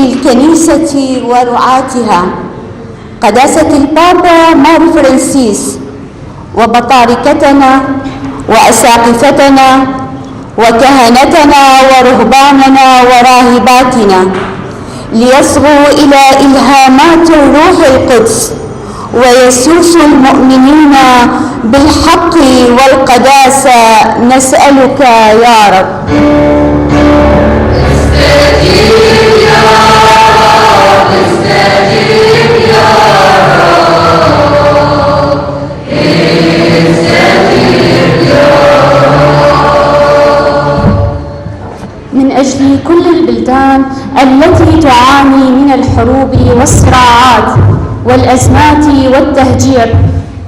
Speaker 11: للكنيسة ورعاتها قداسة البابا مار فرانسيس وبطاركتنا وأساقفتنا وكهنتنا ورهباننا وراهباتنا ليصغوا إلى إلهامات الروح القدس ويسوس المؤمنين بالحق والقداسة. نسألك يا رب. استجيب يا رب، استجيب يا رب، استجيب يا رب. من أجل كل البلدان التي تعاني من الحروب والصراعات والأزمات والتهجير،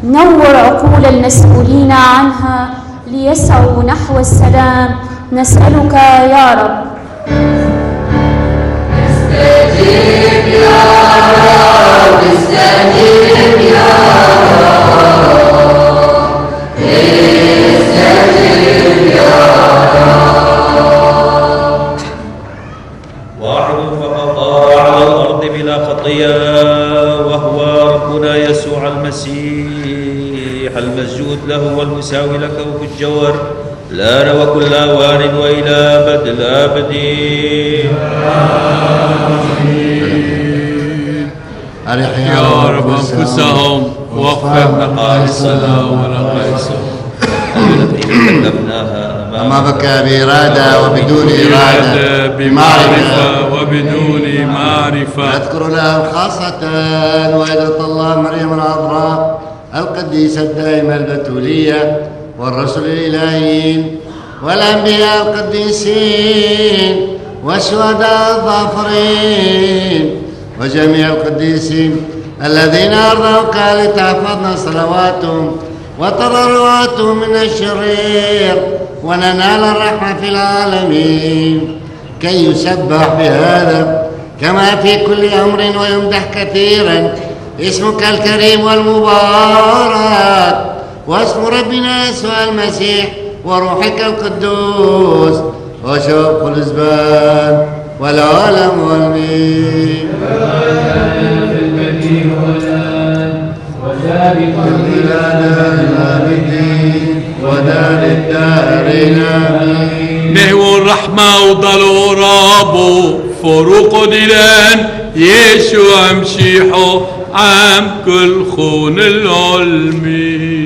Speaker 11: نور عقول المسؤولين عنها ليسعوا نحو السلام. نسألك يا رب. استجيب يا رب، استجيب يا رب، استجيب يا رب.
Speaker 9: واحد فقط على الأرض بلا خطية، وهو ربنا يسوع المسيح المسجود له والمساوي لك في الجوهر، الآن وكل أوان وإلى أبد الآبدين.
Speaker 6: أرح يا رب أنفسهم واغفر نقائصنا ونقائصهم
Speaker 9: التي كتبناها
Speaker 10: أمامك بإرادة وبدون إرادة،
Speaker 6: بمعرفة وبدون معرفة.
Speaker 10: نذكر لهم خاصة والدة الله مريم العذراء القديسة الدائمة البتولية والرسل الإلهيين والأنبياء القديسين والشهداء الظافرين وجميع القديسين الذين أرضوك لتحفظنا صلواتهم وتضرعاتهم من الشرير وننال الرحمة في العالمين، كي يسبح بهذا كما في كل أمر ويمدح كثيرا اسمك الكريم والمبارك، واسم ربنا يسوع المسيح وروحك القدوس وشوق الأزمان والعالم والمين. ودار الدارين آمين.
Speaker 6: نهو الرحمة وضلوا رابو فروق دلان يشوع مشيحو عام كل خون العلمي.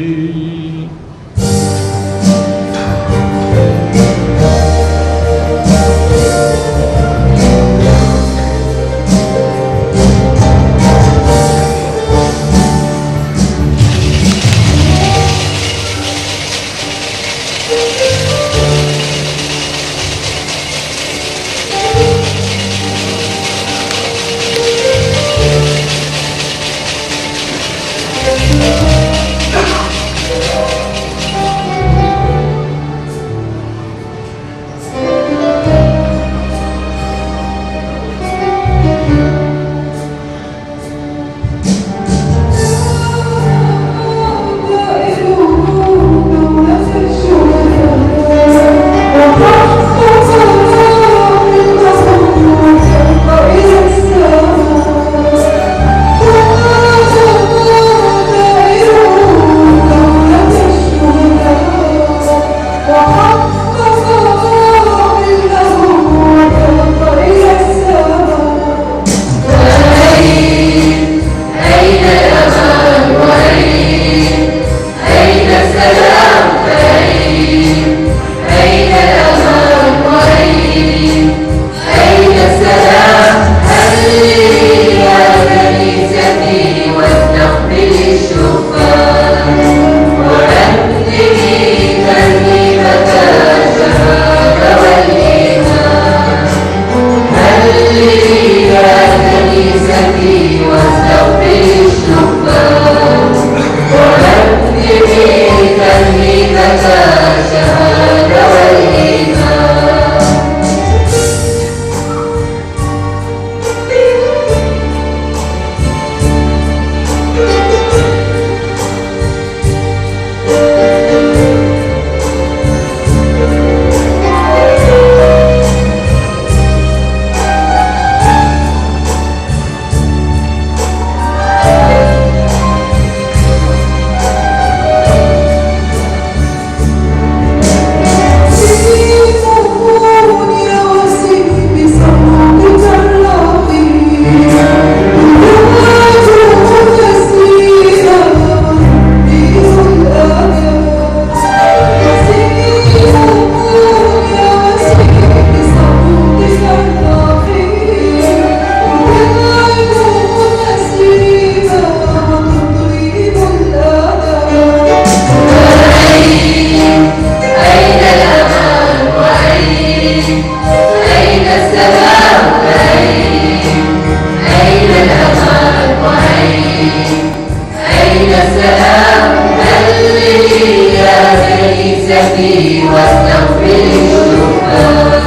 Speaker 11: واستغفر الشبان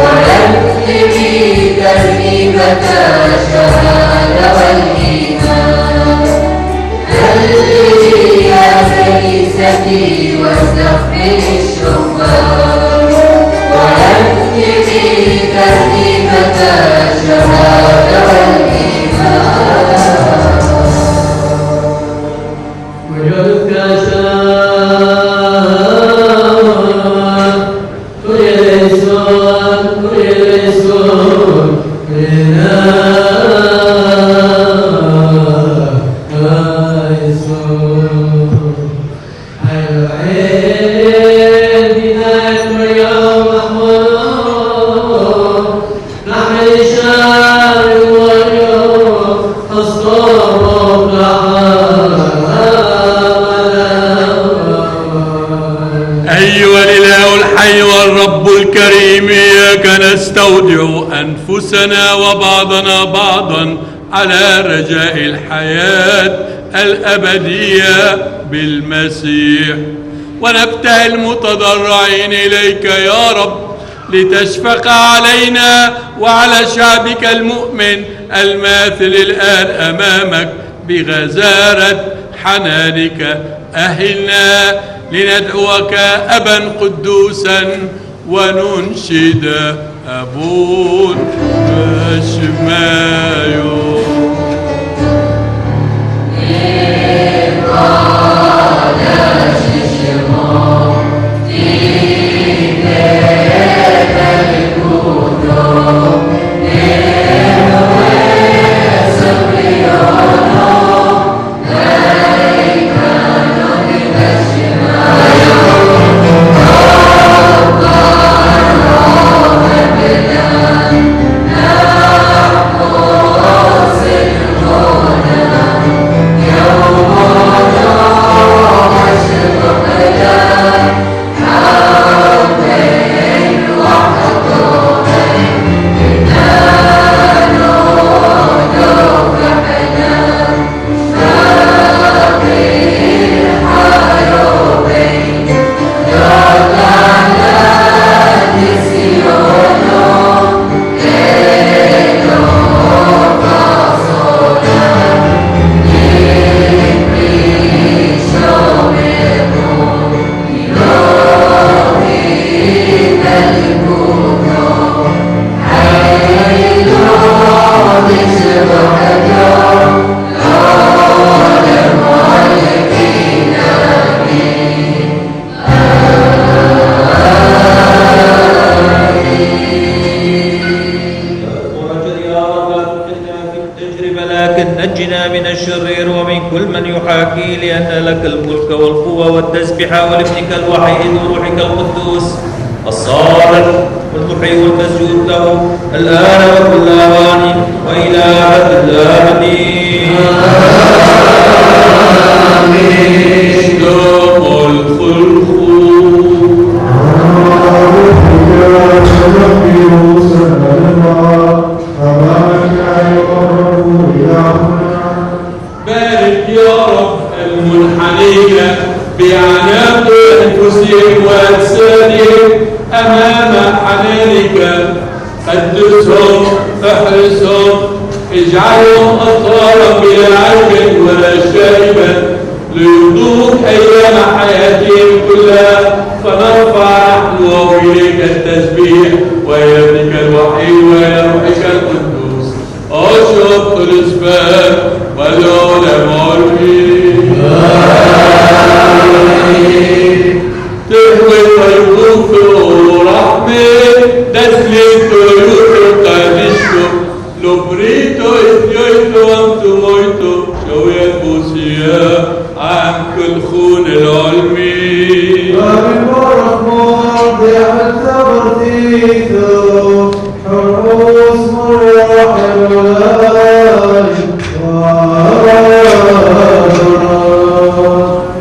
Speaker 11: ونكتبي ترنيمة الشهادة والإيمان هللي يا كنيستي واستغفر الشبان ونكتبي ترنيمة الشهادة والإيمان
Speaker 6: وجدك سلام كل يسوع كل يسوع أيها الإله الحي والرب الكريم إياك نستودع أنفسنا وبعضنا بعضا على رجاء الحياة الأبدية بالمسيح ونبتهل متضرعين إليك يا رب لتشفق علينا وعلى شعبك المؤمن الماثل الآن أمامك بغزارة حنانك أهلنا لندعوك أبا قدوسا وننشد أبون أشمايو
Speaker 9: لأن لك الملك والقوة والتسبيح ولابنك الوحيد وروحك القدوس الصالح والمحيي والمسجود له الآن وكل أوان وإلى أبد الآبدين آمين.
Speaker 6: بارك يا رب المنحنين بعناق أنفسهم وأجسادهم أمام حنانك قدسهم احرسهم اجعلهم أطهارا بلا عيب ولا شائبا ليضوء أيام حياتهم كلها فنرفع نحن إليك التسبيح وإلى ابنك الوحيد وإلى روحك القدوس أشرق الأسباب والعلماء تهوي ويوف ورحمة تسليت ويوف قادشو لبريتو إثيويتو أنتو مويتو شوية بوسيا عن كل خون العلمي
Speaker 12: وبالبرق مرضي التبرتيتو حروس مراحل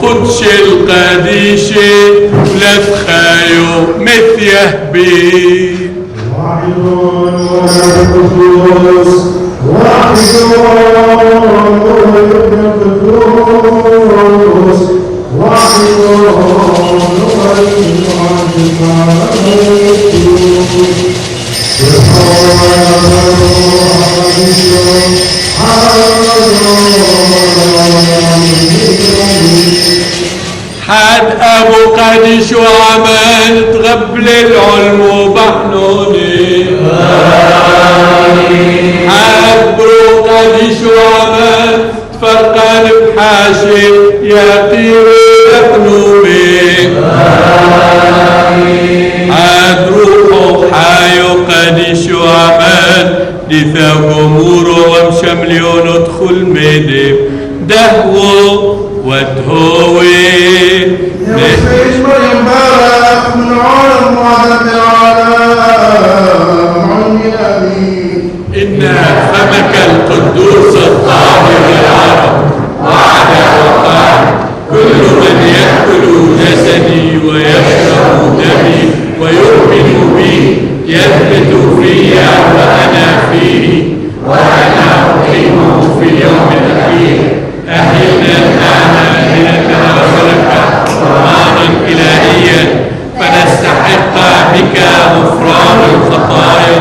Speaker 6: قدش القديشة لفخايو متيهبي
Speaker 12: واحد القدوس واحد القدوس واحد
Speaker 6: قديش وعمل تغبل العلم وبحنوني عبرو قديش وعمل تفرقان بحاشي يا طير القلوبي عبرو حايو قديش وعمل دفاع أموره ومشى مليون ادخل ميدي دهو وتهوي
Speaker 12: يخرج مريم بارك من عالم وعدم العالم عني أبي
Speaker 6: إن فمك القدوس الطاهر العرب وعد وقال كل من يأكل جسدي ويشرب دمي ويؤمن بي يثبت في وأنا فيه وأنا أقيمه في اليوم الأخير أحينا الآن لنتناولك قرآنا إلهيا فنستحق بك غفران الخطايا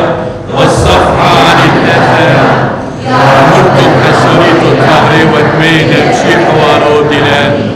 Speaker 6: والصفح عن الآثام ومدة حسنة الظهر وتميل بشي حوار ودلال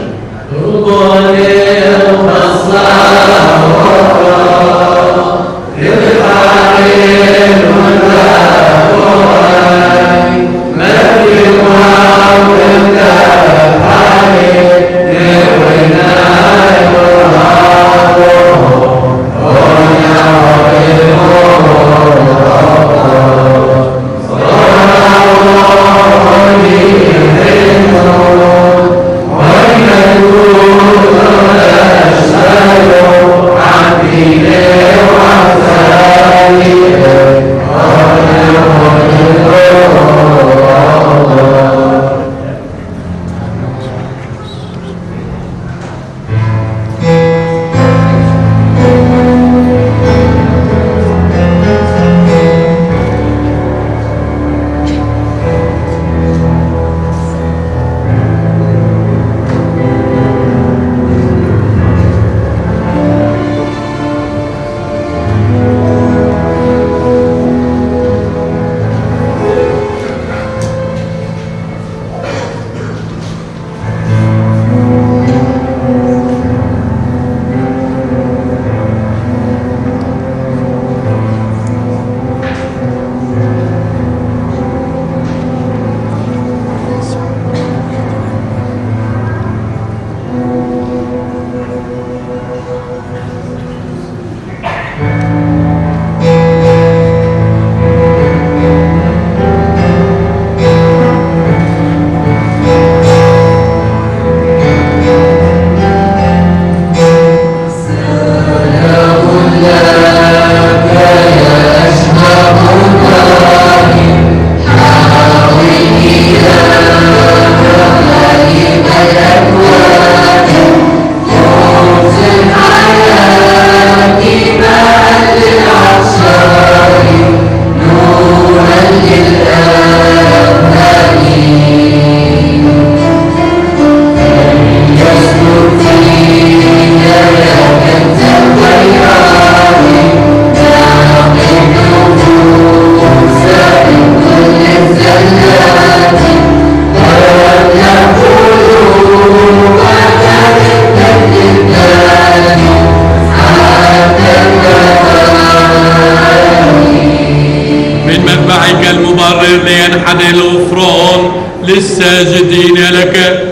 Speaker 6: للساجدين لك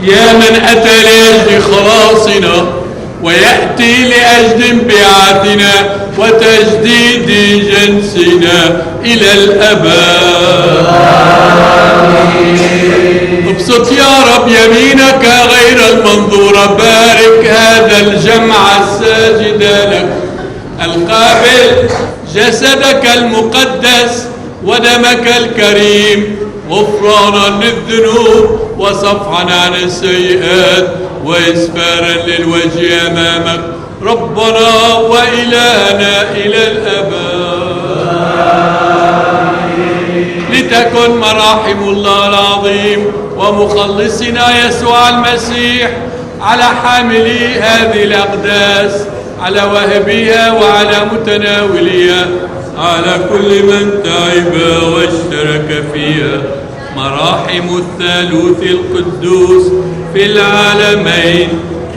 Speaker 6: يا من أتى لأجل خلاصنا ويأتي لأجل انبعاثنا وتجديد جنسنا إلى الأبد. ابسط يا رب يمينك غير المنظورة، بارك هذا الجمع الساجد لك القابل جسدك المقدس ودمك الكريم، غفرانا للذنوب وصفحا عن السيئات وإسفارا للوجه أمامك ربنا وإلهنا إلى الأبد. لتكن مراحم الله العظيم ومخلصنا يسوع المسيح على حاملي هذه الأقداس، على واهبيها وعلى متناوليها، على كل من تعب واشترك فيها، مراحم الثالوث القدوس في العالمين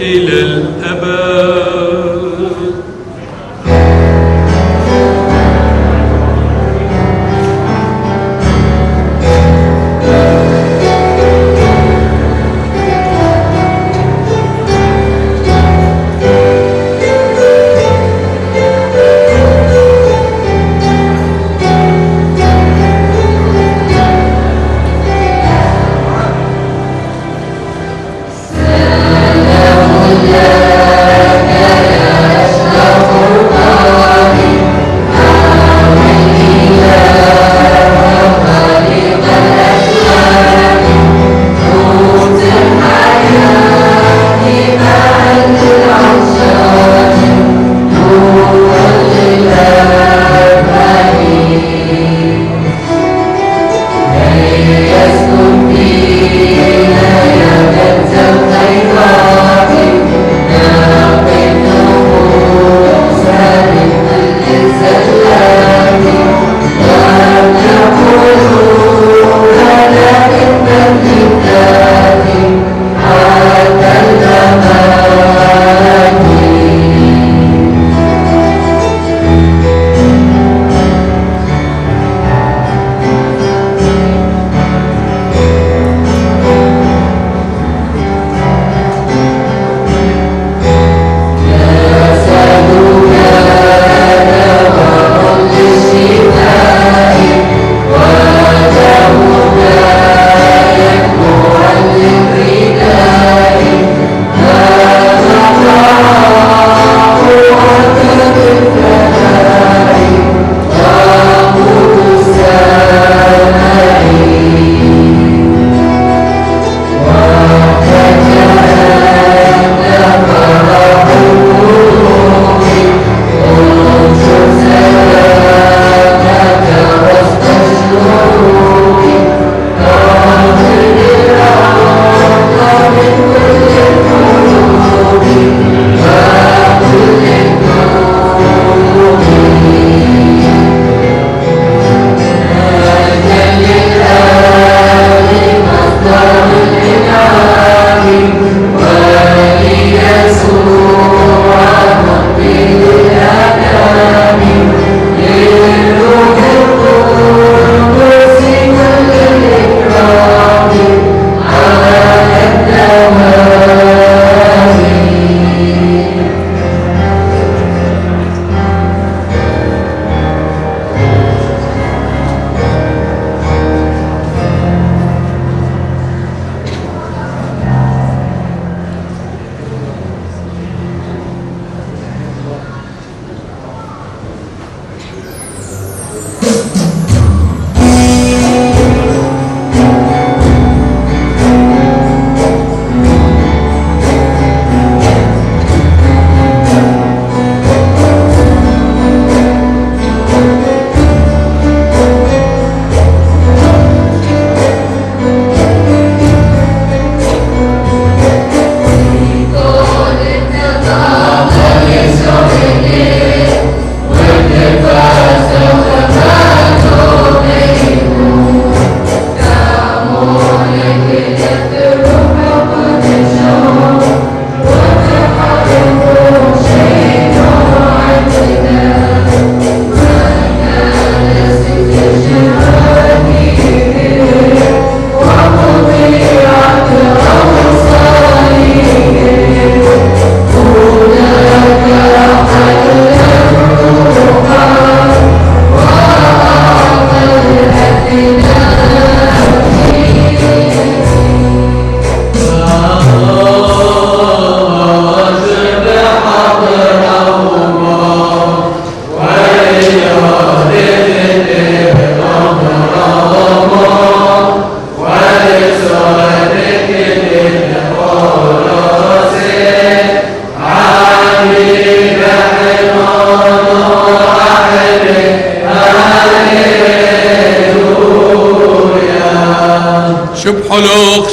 Speaker 6: إلى الأبد.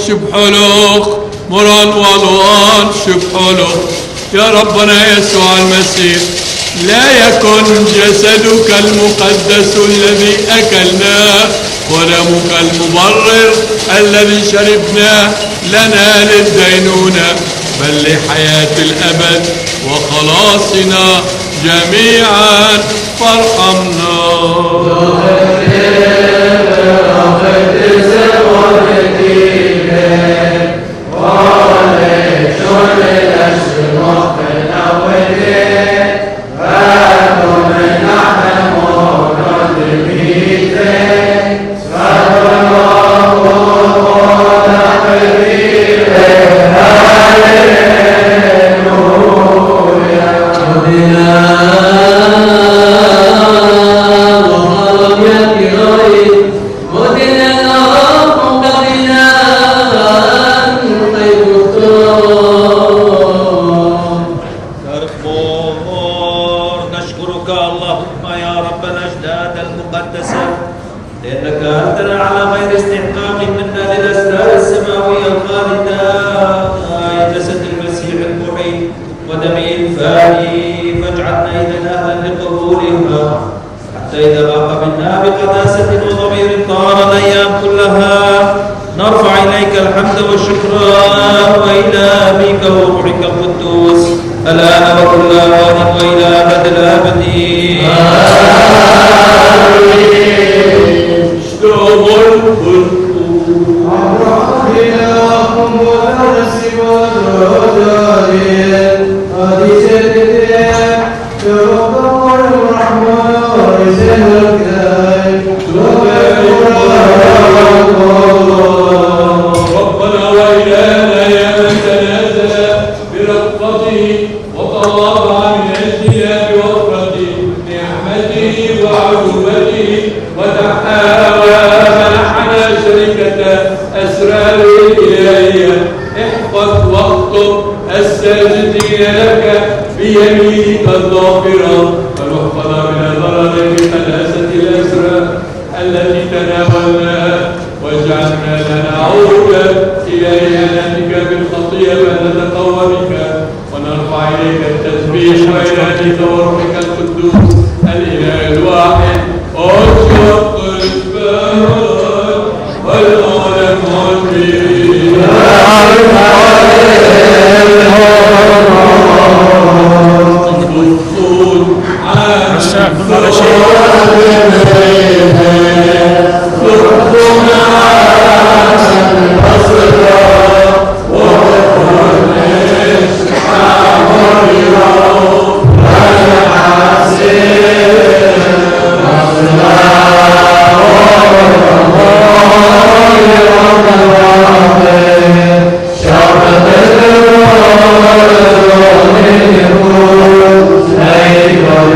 Speaker 13: شبحلوخ مران والوان شبحلوخ يا ربنا يسوع المسيح لا يكن جسدك المقدس الذي أكلناه ودمك المبرر الذي شربناه لنا للدينونة بل لحياة الأبد وخلاصنا جميعا فارحمنا.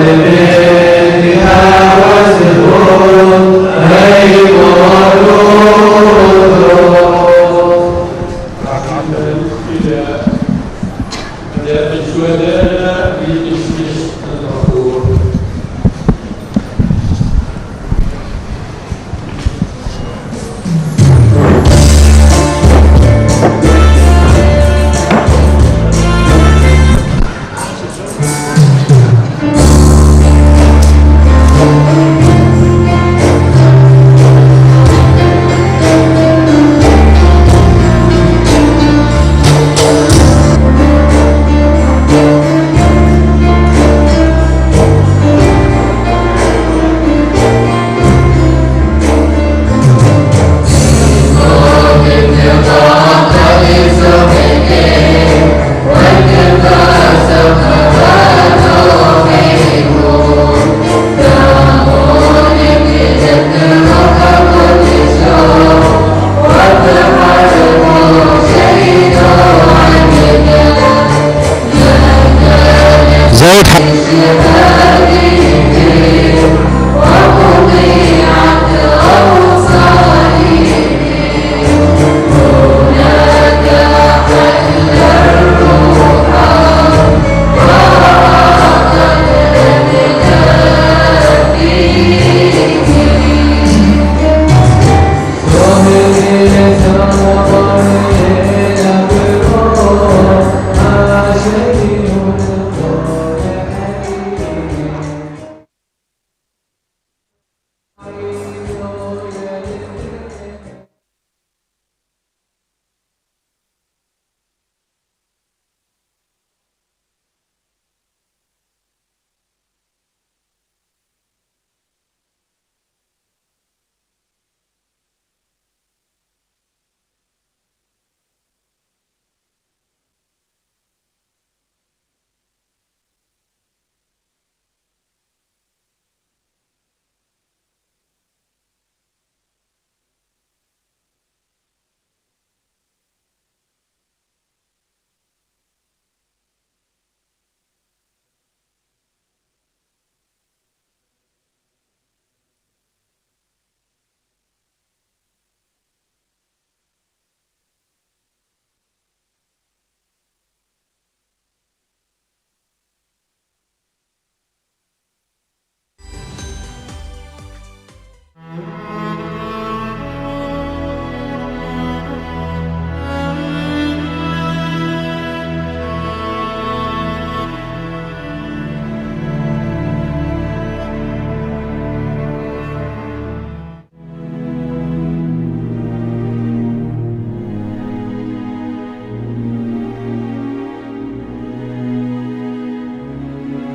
Speaker 11: Amen.